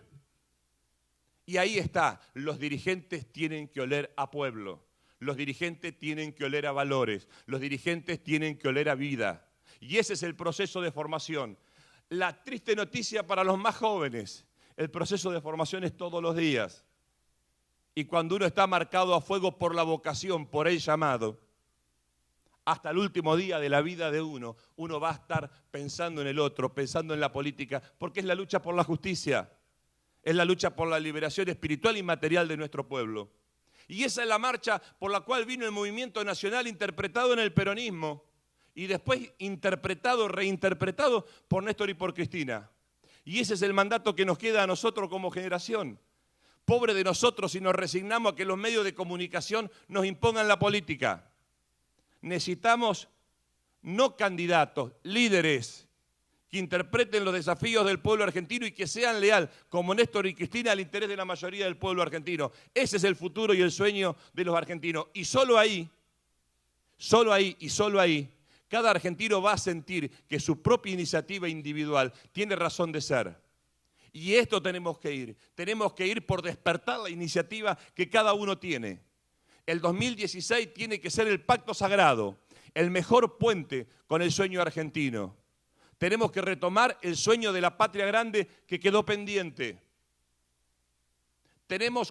Y ahí está, los dirigentes tienen que oler a pueblo. Los dirigentes tienen que oler a valores, los dirigentes tienen que oler a vida. Y ese es el proceso de formación. La triste noticia para los más jóvenes, el proceso de formación es todos los días. Y cuando uno está marcado a fuego por la vocación, por el llamado, hasta el último día de la vida de uno va a estar pensando en el otro, pensando en la política, porque es la lucha por la justicia, es la lucha por la liberación espiritual y material de nuestro pueblo. Y esa es la marcha por la cual vino el movimiento nacional interpretado en el peronismo y después interpretado, reinterpretado por Néstor y por Cristina. Y ese es el mandato que nos queda a nosotros como generación. Pobre de nosotros si nos resignamos a que los medios de comunicación nos impongan la política. Necesitamos no candidatos, líderes que interpreten los desafíos del pueblo argentino y que sean leales, como Néstor y Cristina, al interés de la mayoría del pueblo argentino. Ese es el futuro y el sueño de los argentinos. Y solo ahí, cada argentino va a sentir que su propia iniciativa individual tiene razón de ser. Y esto tenemos que ir por despertar la iniciativa que cada uno tiene. El 2016 tiene que ser el pacto sagrado, el mejor puente con el sueño argentino. Tenemos que retomar el sueño de la patria grande que quedó pendiente.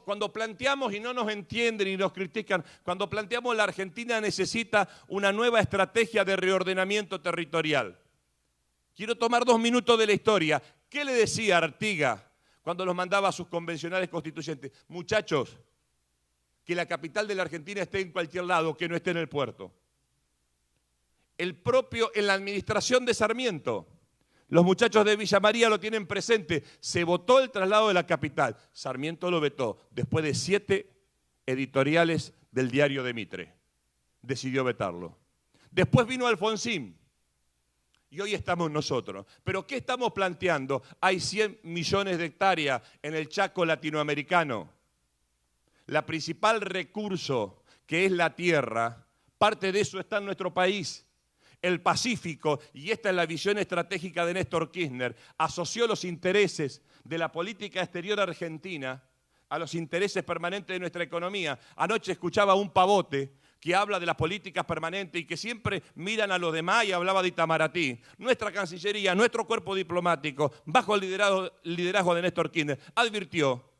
Cuando planteamos y no nos entienden y nos critican, cuando planteamos la Argentina necesita una nueva estrategia de reordenamiento territorial. Quiero tomar 2 minutos de la historia. ¿Qué le decía Artigas cuando los mandaba a sus convencionales constituyentes? Muchachos, que la capital de la Argentina esté en cualquier lado, que no esté en el puerto. En la administración de Sarmiento, los muchachos de Villa María lo tienen presente, se votó el traslado de la capital. Sarmiento lo vetó después de 7 editoriales del diario de Mitre. Decidió vetarlo. Después vino Alfonsín y hoy estamos nosotros. ¿Pero qué estamos planteando? Hay 100 millones de hectáreas en el Chaco latinoamericano. La principal recurso, que es la tierra, parte de eso está en nuestro país. El Pacífico, y esta es la visión estratégica de Néstor Kirchner, asoció los intereses de la política exterior argentina a los intereses permanentes de nuestra economía. Anoche escuchaba a un pavote que habla de las políticas permanentes y que siempre miran a los demás y hablaba de Itamaraty. Nuestra Cancillería, nuestro cuerpo diplomático, bajo el liderazgo de Néstor Kirchner, advirtió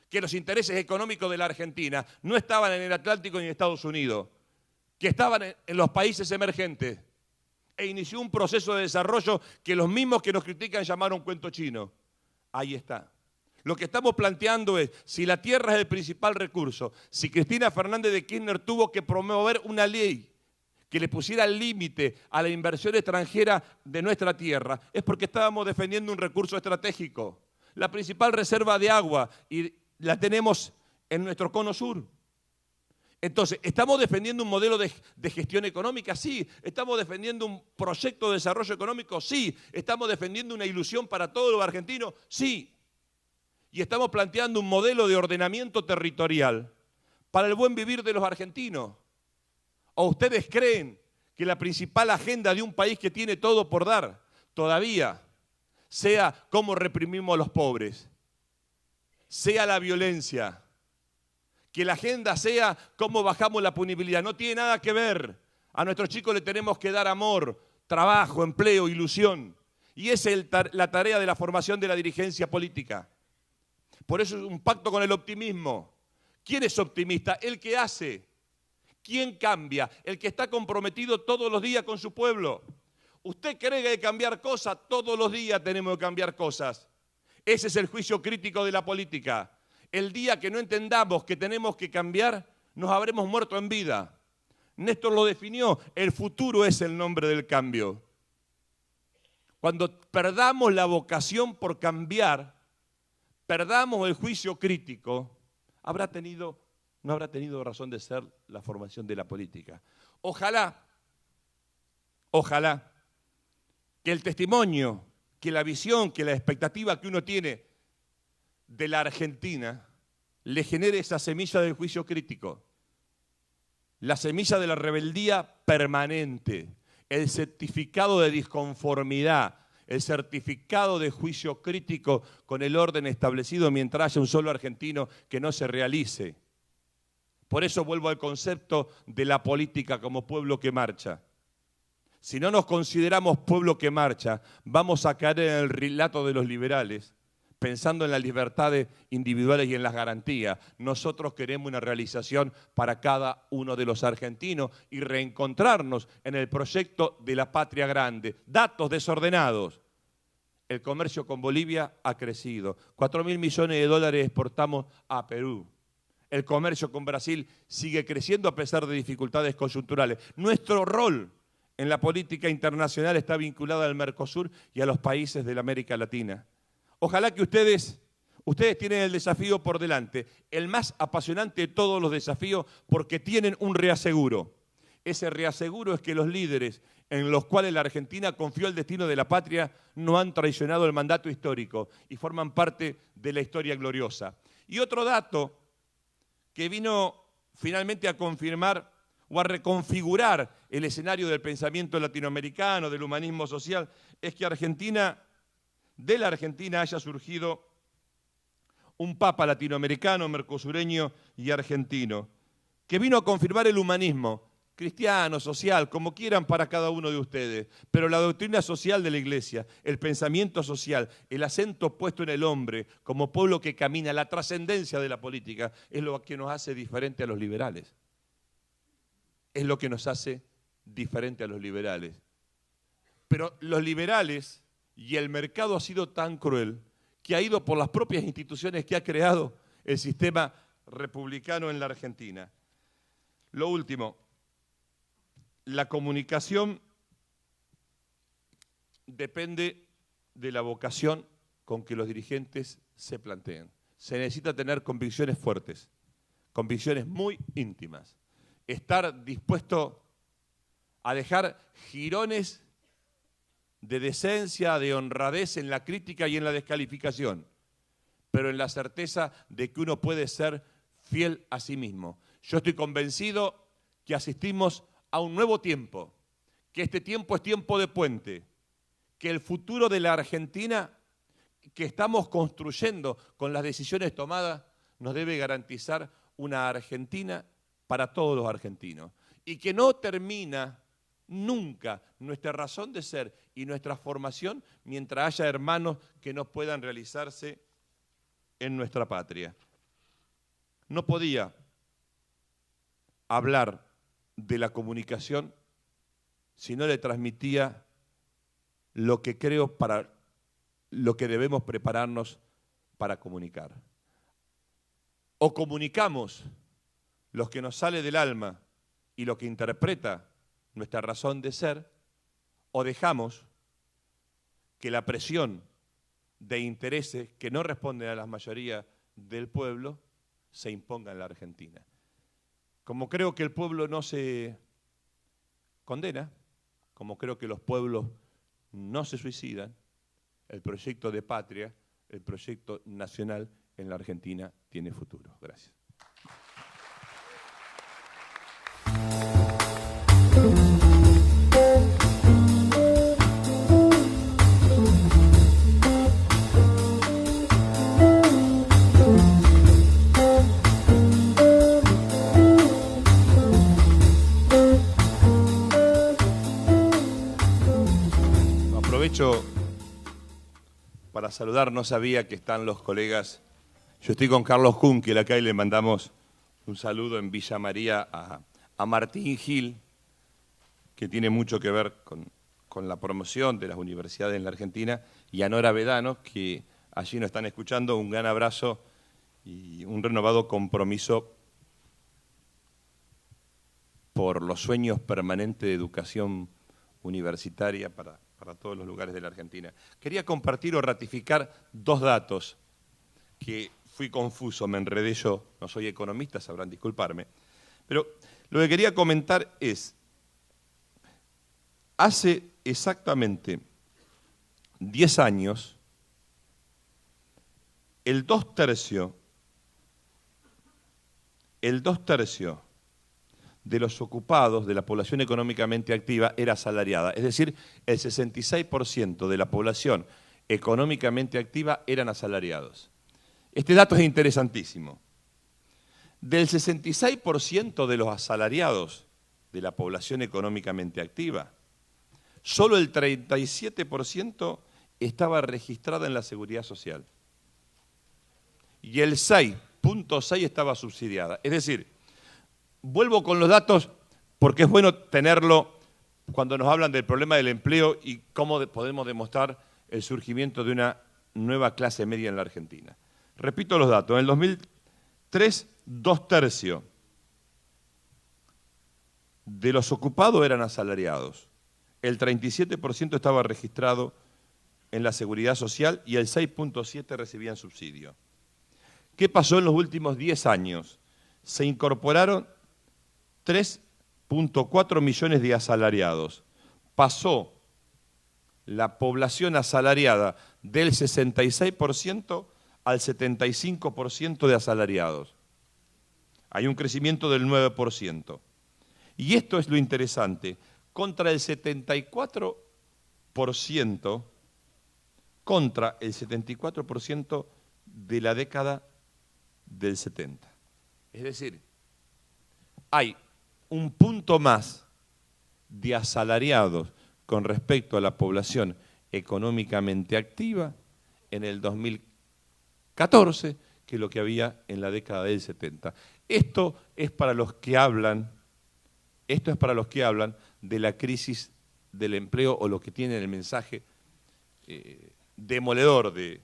que los intereses económicos de la Argentina no estaban en el Atlántico ni en Estados Unidos, que estaban en los países emergentes. E inició un proceso de desarrollo que los mismos que nos critican llamaron cuento chino. Ahí está. Lo que estamos planteando es, si la tierra es el principal recurso, si Cristina Fernández de Kirchner tuvo que promover una ley que le pusiera límite a la inversión extranjera de nuestra tierra, es porque estábamos defendiendo un recurso estratégico. La principal reserva de agua y la tenemos en nuestro cono sur. Entonces, ¿estamos defendiendo un modelo de gestión económica? Sí. ¿Estamos defendiendo un proyecto de desarrollo económico? Sí. ¿Estamos defendiendo una ilusión para todos los argentinos? Sí. Y estamos planteando un modelo de ordenamiento territorial para el buen vivir de los argentinos. ¿O ustedes creen que la principal agenda de un país que tiene todo por dar todavía sea cómo reprimimos a los pobres, sea la violencia, que la agenda sea cómo bajamos la punibilidad? No tiene nada que ver. A nuestros chicos le tenemos que dar amor, trabajo, empleo, ilusión. Y esa es la tarea de la formación de la dirigencia política. Por eso es un pacto con el optimismo. ¿Quién es optimista? El que hace. ¿Quién cambia? El que está comprometido todos los días con su pueblo. ¿Usted cree que hay que cambiar cosas? Todos los días tenemos que cambiar cosas. Ese es el juicio crítico de la política. El día que no entendamos que tenemos que cambiar, nos habremos muerto en vida. Néstor lo definió, el futuro es el nombre del cambio. Cuando perdamos la vocación por cambiar, perdamos el juicio crítico, habrá tenido no habrá tenido razón de ser la formación de la política. Ojalá que el testimonio, que la visión, que la expectativa que uno tiene de la Argentina le genere esa semilla del juicio crítico, la semilla de la rebeldía permanente, el certificado de disconformidad, el certificado de juicio crítico con el orden establecido mientras haya un solo argentino que no se realice. Por eso vuelvo al concepto de la política como pueblo que marcha. Si no nos consideramos pueblo que marcha, vamos a caer en el relato de los liberales, pensando en las libertades individuales y en las garantías. Nosotros queremos una realización para cada uno de los argentinos y reencontrarnos en el proyecto de la patria grande. Datos desordenados. El comercio con Bolivia ha crecido. 4.000 millones de dólares exportamos a Perú. El comercio con Brasil sigue creciendo a pesar de dificultades coyunturales. Nuestro rol en la política internacional está vinculado al Mercosur y a los países de la América Latina. Ojalá que ustedes tienen el desafío por delante, el más apasionante de todos los desafíos, porque tienen un reaseguro. Ese reaseguro es que los líderes en los cuales la Argentina confió el destino de la patria no han traicionado el mandato histórico y forman parte de la historia gloriosa. Y otro dato que vino finalmente a confirmar o a reconfigurar el escenario del pensamiento latinoamericano, del humanismo social, es que de la Argentina haya surgido un papa latinoamericano, mercosureño y argentino, que vino a confirmar el humanismo, cristiano, social, como quieran para cada uno de ustedes, pero la doctrina social de la Iglesia, el pensamiento social, el acento puesto en el hombre como pueblo que camina, la trascendencia de la política, es lo que nos hace diferente a los liberales. Es lo que nos hace diferente a los liberales. Pero los liberales y el mercado ha sido tan cruel que ha ido por las propias instituciones que ha creado el sistema republicano en la Argentina. Lo último, la comunicación depende de la vocación con que los dirigentes se planteen. Se necesita tener convicciones fuertes, convicciones muy íntimas. Estar dispuesto a dejar jirones de decencia, de honradez en la crítica y en la descalificación, pero en la certeza de que uno puede ser fiel a sí mismo. Yo estoy convencido que asistimos a un nuevo tiempo, que este tiempo es tiempo de puente, que el futuro de la Argentina que estamos construyendo con las decisiones tomadas nos debe garantizar una Argentina para todos los argentinos y que no termina nunca nuestra razón de ser y nuestra formación mientras haya hermanos que no puedan realizarse en nuestra patria. No podía hablar de la comunicación si no le transmitía lo que creo para lo que debemos prepararnos para comunicar. O comunicamos lo que nos sale del alma y lo que interpreta nuestra razón de ser, o dejamos que la presión de intereses que no responden a la mayoría del pueblo se imponga en la Argentina. Como creo que el pueblo no se condena, como creo que los pueblos no se suicidan, el proyecto de patria, el proyecto nacional en la Argentina tiene futuro. Gracias. Aprovecho para saludar, no sabía que están los colegas. Yo estoy con Carlos Junquel acá y le mandamos un saludo en Villa María a Martín Gil, que tiene mucho que ver con la promoción de las universidades en la Argentina, y a Nora Vedano, que allí nos están escuchando. Un gran abrazo y un renovado compromiso por los sueños permanentes de educación universitaria para todos los lugares de la Argentina. Quería compartir o ratificar dos datos que fui confuso, me enredé yo, no soy economista, sabrán disculparme. Pero lo que quería comentar es, hace exactamente 10 años, el dos tercios de los ocupados de la población económicamente activa era asalariada. Es decir, el 66% de la población económicamente activa eran asalariados. Este dato es interesantísimo. Del 66% de los asalariados de la población económicamente activa, solo el 37% estaba registrada en la Seguridad Social. Y el 6.6% estaba subsidiada. Es decir, vuelvo con los datos porque es bueno tenerlo cuando nos hablan del problema del empleo y cómo podemos demostrar el surgimiento de una nueva clase media en la Argentina. Repito los datos. En el 2003, 2/3 de los ocupados eran asalariados. El 37% estaba registrado en la Seguridad Social y el 6.7% recibían subsidio. ¿Qué pasó en los últimos 10 años? Se incorporaron 3.4 millones de asalariados. Pasó la población asalariada del 66% al 75% de asalariados. Hay un crecimiento del 9%. Y esto es lo interesante, contra el 74% de la década del 70. Es decir, hay un punto más de asalariados con respecto a la población económicamente activa en el 2014 que lo que había en la década del 70. Esto es para los que hablan de la crisis del empleo o los que tienen el mensaje demoledor de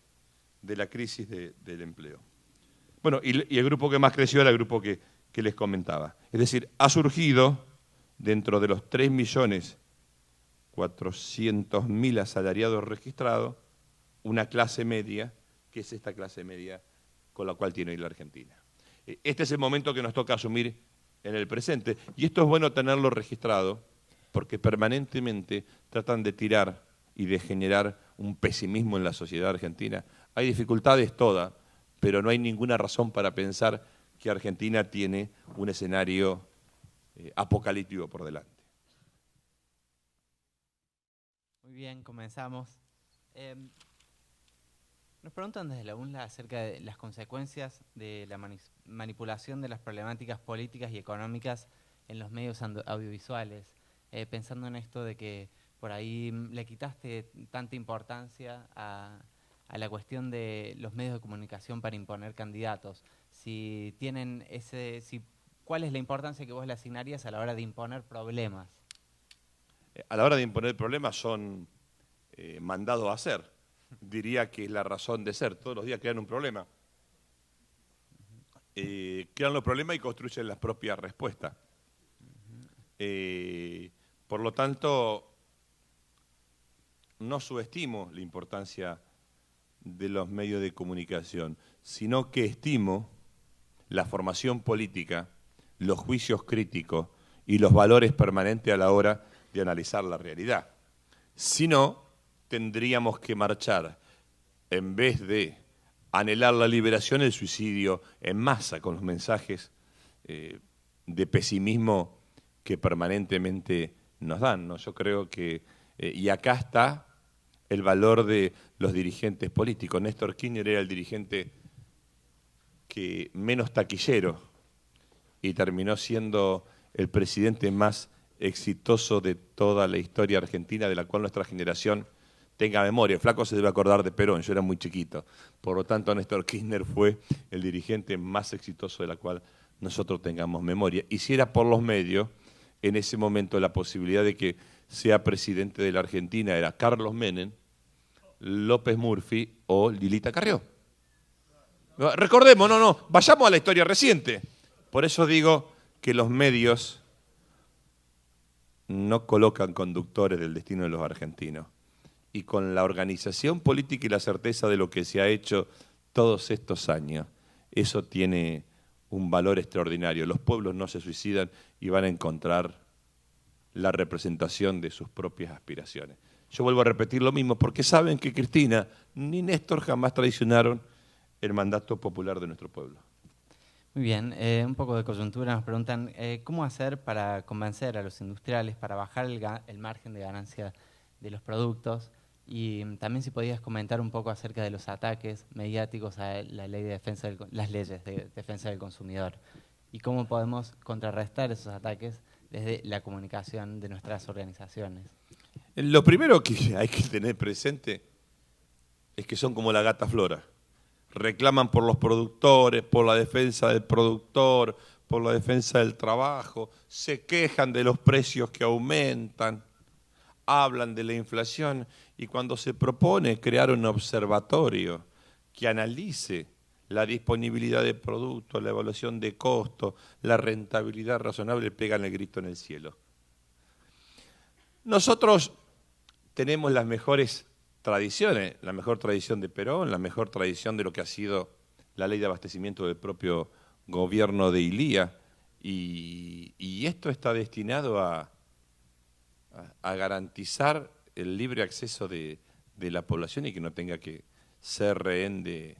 la crisis del empleo. Bueno, y el grupo que más creció era el grupo que les comentaba. Es decir, ha surgido dentro de los 3.400.000 asalariados registrados una clase media, que es esta clase media con la cual tiene hoy la Argentina. Este es el momento que nos toca asumir en el presente, y esto es bueno tenerlo registrado, porque permanentemente tratan de tirar y de generar un pesimismo en la sociedad argentina. Hay dificultades todas, pero no hay ninguna razón para pensar que Argentina tiene un escenario apocalíptico por delante. Muy bien, comenzamos. Nos preguntan desde la UNLA acerca de las consecuencias de la manipulación de las problemáticas políticas y económicas en los medios audiovisuales, pensando en esto de que por ahí le quitaste tanta importancia a la cuestión de los medios de comunicación para imponer candidatos. Si tienen ¿cuál es la importancia que vos le asignarías a la hora de imponer problemas? A la hora de imponer problemas son mandados a hacer. Diría que es la razón de ser. Todos los días crean un problema. Crean los problemas y construyen las propias respuestas. Por lo tanto, no subestimo la importancia de los medios de comunicación, sino que estimo la formación política, los juicios críticos y los valores permanentes a la hora de analizar la realidad. Si no, tendríamos que marchar, en vez de anhelar la liberación, el suicidio en masa, con los mensajes de pesimismo que permanentemente nos dan, ¿no? Yo creo que, y acá está el valor de los dirigentes políticos. Néstor Kirchner era el dirigente que menos taquillero y terminó siendo el presidente más exitoso de toda la historia argentina, de la cual nuestra generación tenga memoria. El flaco se debe acordar de Perón, yo era muy chiquito. Por lo tanto, Néstor Kirchner fue el dirigente más exitoso de la cual nosotros tengamos memoria. Y si era por los medios, en ese momento la posibilidad de que sea presidente de la Argentina era Carlos Menem, López Murphy o Lilita Carrió. Recordemos, vayamos a la historia reciente. Por eso digo que los medios no colocan conductores del destino de los argentinos. Y con la organización política y la certeza de lo que se ha hecho todos estos años, eso tiene un valor extraordinario. Los pueblos no se suicidan y van a encontrar la representación de sus propias aspiraciones. Yo vuelvo a repetir lo mismo, porque saben que Cristina ni Néstor jamás traicionaron el mandato popular de nuestro pueblo. Muy bien, un poco de coyuntura, nos preguntan cómo hacer para convencer a los industriales, para bajar el margen de ganancia de los productos, y también si podías comentar un poco acerca de los ataques mediáticos a la ley de defensa las leyes de defensa del consumidor y cómo podemos contrarrestar esos ataques desde la comunicación de nuestras organizaciones. Lo primero que hay que tener presente es que son como la gata Flora. Reclaman por los productores, por la defensa del productor, por la defensa del trabajo, se quejan de los precios que aumentan, hablan de la inflación, y cuando se propone crear un observatorio que analice la disponibilidad de productos, la evaluación de costos, la rentabilidad razonable, pegan el grito en el cielo. Nosotros tenemos las mejores tradiciones, la mejor tradición de Perón, la mejor tradición de lo que ha sido la ley de abastecimiento del propio gobierno de Ilía, y esto está destinado a garantizar el libre acceso de la población y que no tenga que ser rehén de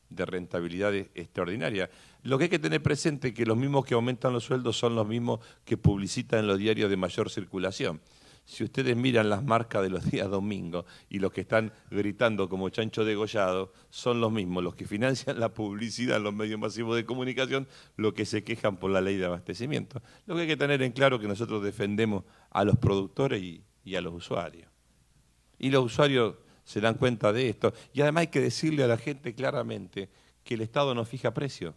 rentabilidad extraordinaria. Lo que hay que tener presente es que los mismos que aumentan los sueldos son los mismos que publicitan en los diarios de mayor circulación. Si ustedes miran las marcas de los días domingos y los que están gritando como chancho degollado son los mismos, los que financian la publicidad en los medios masivos de comunicación, los que se quejan por la ley de abastecimiento. Lo que hay que tener en claro es que nosotros defendemos a los productores y a los usuarios. Y los usuarios se dan cuenta de esto. Y además hay que decirle a la gente claramente que el Estado no fija precios.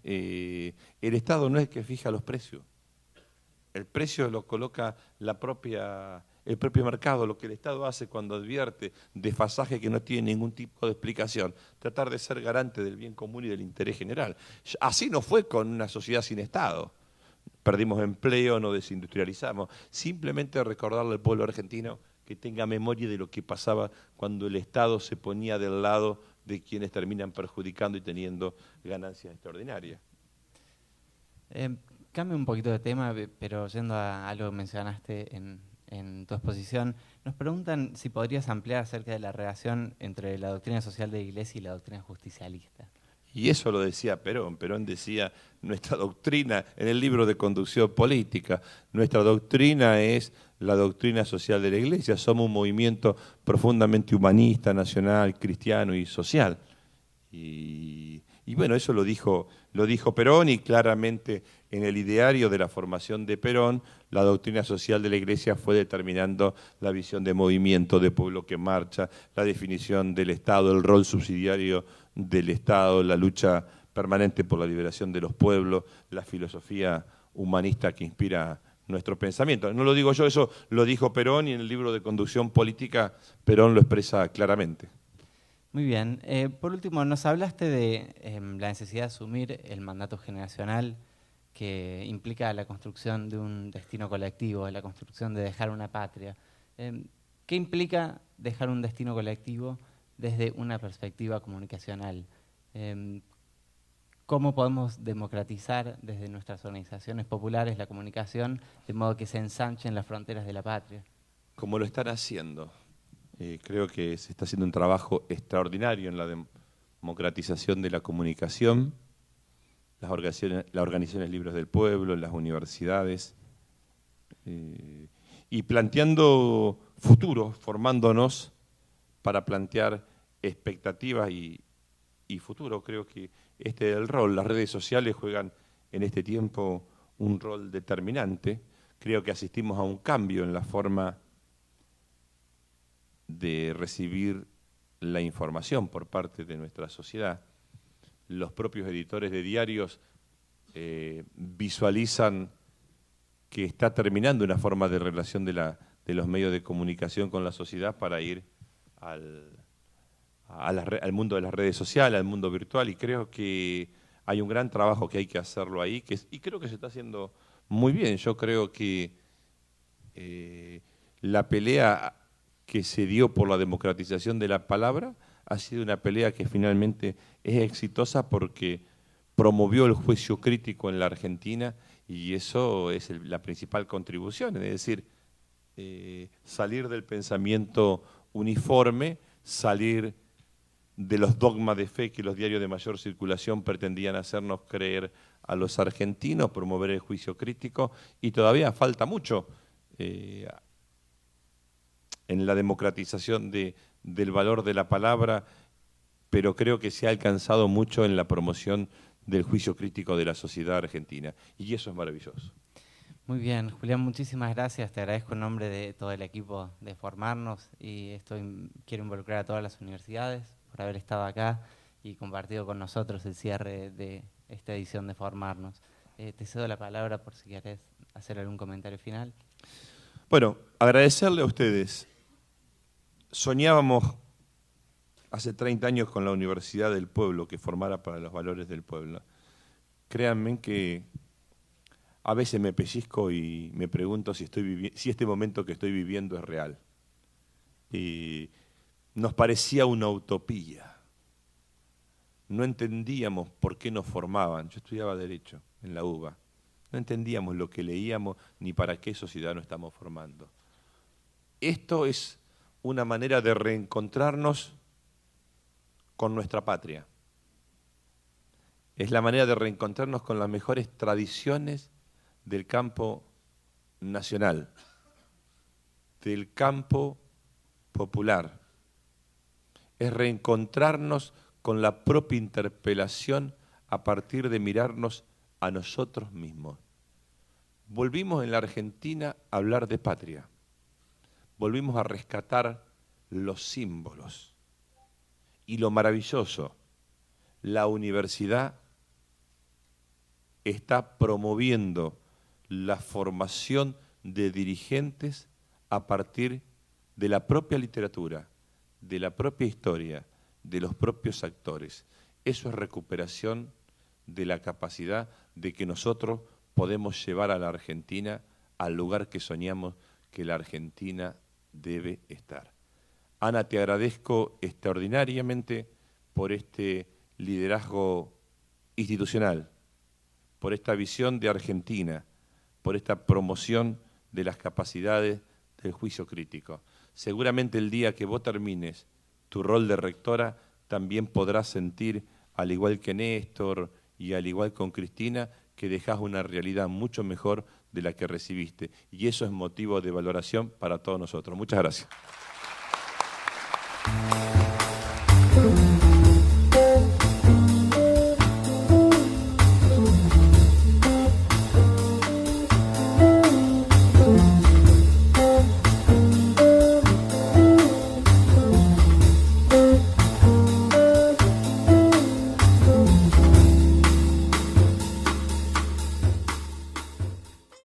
El Estado no es el que fija los precios. El precio lo coloca el propio mercado. Lo que el Estado hace cuando advierte desfasaje que no tiene ningún tipo de explicación, tratar de ser garante del bien común y del interés general. Así no fue con una sociedad sin Estado. Perdimos empleo, nos desindustrializamos. Simplemente recordarle al pueblo argentino que tenga memoria de lo que pasaba cuando el Estado se ponía del lado de quienes terminan perjudicando y teniendo ganancias extraordinarias. Cambio un poquito de tema, pero yendo a algo que mencionaste en tu exposición, nos preguntan si podrías ampliar acerca de la relación entre la doctrina social de la Iglesia y la doctrina justicialista. Y eso lo decía Perón. Perón decía, nuestra doctrina, en el libro de Conducción Política, nuestra doctrina es la doctrina social de la Iglesia. Somos un movimiento profundamente humanista, nacional, cristiano y social. Y bueno, eso lo dijo Perón, y claramente en el ideario de la formación de Perón, la doctrina social de la Iglesia fue determinando la visión de movimiento, de pueblo que marcha, la definición del Estado, el rol subsidiario del Estado, la lucha permanente por la liberación de los pueblos, la filosofía humanista que inspira nuestro pensamiento. No lo digo yo, eso lo dijo Perón, y en el libro de Conducción Política Perón lo expresa claramente. Muy bien. Por último, nos hablaste de la necesidad de asumir el mandato generacional que implica la construcción de un destino colectivo, la construcción de dejar una patria. ¿Qué implica dejar un destino colectivo desde una perspectiva comunicacional? ¿Cómo podemos democratizar desde nuestras organizaciones populares la comunicación de modo que se ensanchen las fronteras de la patria? Como lo están haciendo. Creo que se está haciendo un trabajo extraordinario en la democratización de la comunicación, las organizaciones libres del pueblo, las universidades, y planteando futuros, formándonos para plantear expectativas y futuro. Creo que este es el rol. Las redes sociales juegan en este tiempo un rol determinante. Creo que asistimos a un cambio en la forma de recibir la información por parte de nuestra sociedad. Los propios editores de diarios visualizan que está terminando una forma de relación de los medios de comunicación con la sociedad para ir al mundo de las redes sociales, al mundo virtual, y creo que hay un gran trabajo que hay que hacerlo ahí, y creo que se está haciendo muy bien. Yo creo que la pelea que se dio por la democratización de la palabra ha sido una pelea que finalmente es exitosa porque promovió el juicio crítico en la Argentina y eso es la principal contribución, es decir, salir del pensamiento uniforme, salir de los dogmas de fe que los diarios de mayor circulación pretendían hacernos creer a los argentinos, promover el juicio crítico, y todavía falta mucho en la democratización del valor de la palabra, pero creo que se ha alcanzado mucho en la promoción del juicio crítico de la sociedad argentina, y eso es maravilloso. Muy bien, Julián, muchísimas gracias. Te agradezco en nombre de todo el equipo de Formarnos y quiero involucrar a todas las universidades por haber estado acá y compartido con nosotros el cierre de esta edición de Formarnos. Te cedo la palabra por si querés hacer algún comentario final. Bueno, agradecerle a ustedes. Soñábamos hace 30 años con la Universidad del Pueblo, que formara para los valores del pueblo. Créanme que a veces me pellizco y me pregunto si este momento que estoy viviendo es real. Y nos parecía una utopía. No entendíamos por qué nos formaban. Yo estudiaba Derecho en la UBA. No entendíamos lo que leíamos ni para qué sociedad nos estamos formando. Esto es una manera de reencontrarnos con nuestra patria. Es la manera de reencontrarnos con las mejores tradiciones del campo nacional, del campo popular. Es reencontrarnos con la propia interpelación a partir de mirarnos a nosotros mismos. Volvimos en la Argentina a hablar de patria. Volvimos a rescatar los símbolos. Y lo maravilloso, la universidad está promoviendo la formación de dirigentes a partir de la propia literatura, de la propia historia, de los propios actores. Eso es recuperación de la capacidad de que nosotros podemos llevar a la Argentina al lugar que soñamos que la Argentina debe estar. Ana, te agradezco extraordinariamente por este liderazgo institucional, por esta visión de Argentina, por esta promoción de las capacidades del juicio crítico. Seguramente el día que vos termines tu rol de rectora, también podrás sentir, al igual que Néstor y al igual con Cristina, que dejás una realidad mucho mejor de la que recibiste. Y eso es motivo de valoración para todos nosotros. Muchas gracias.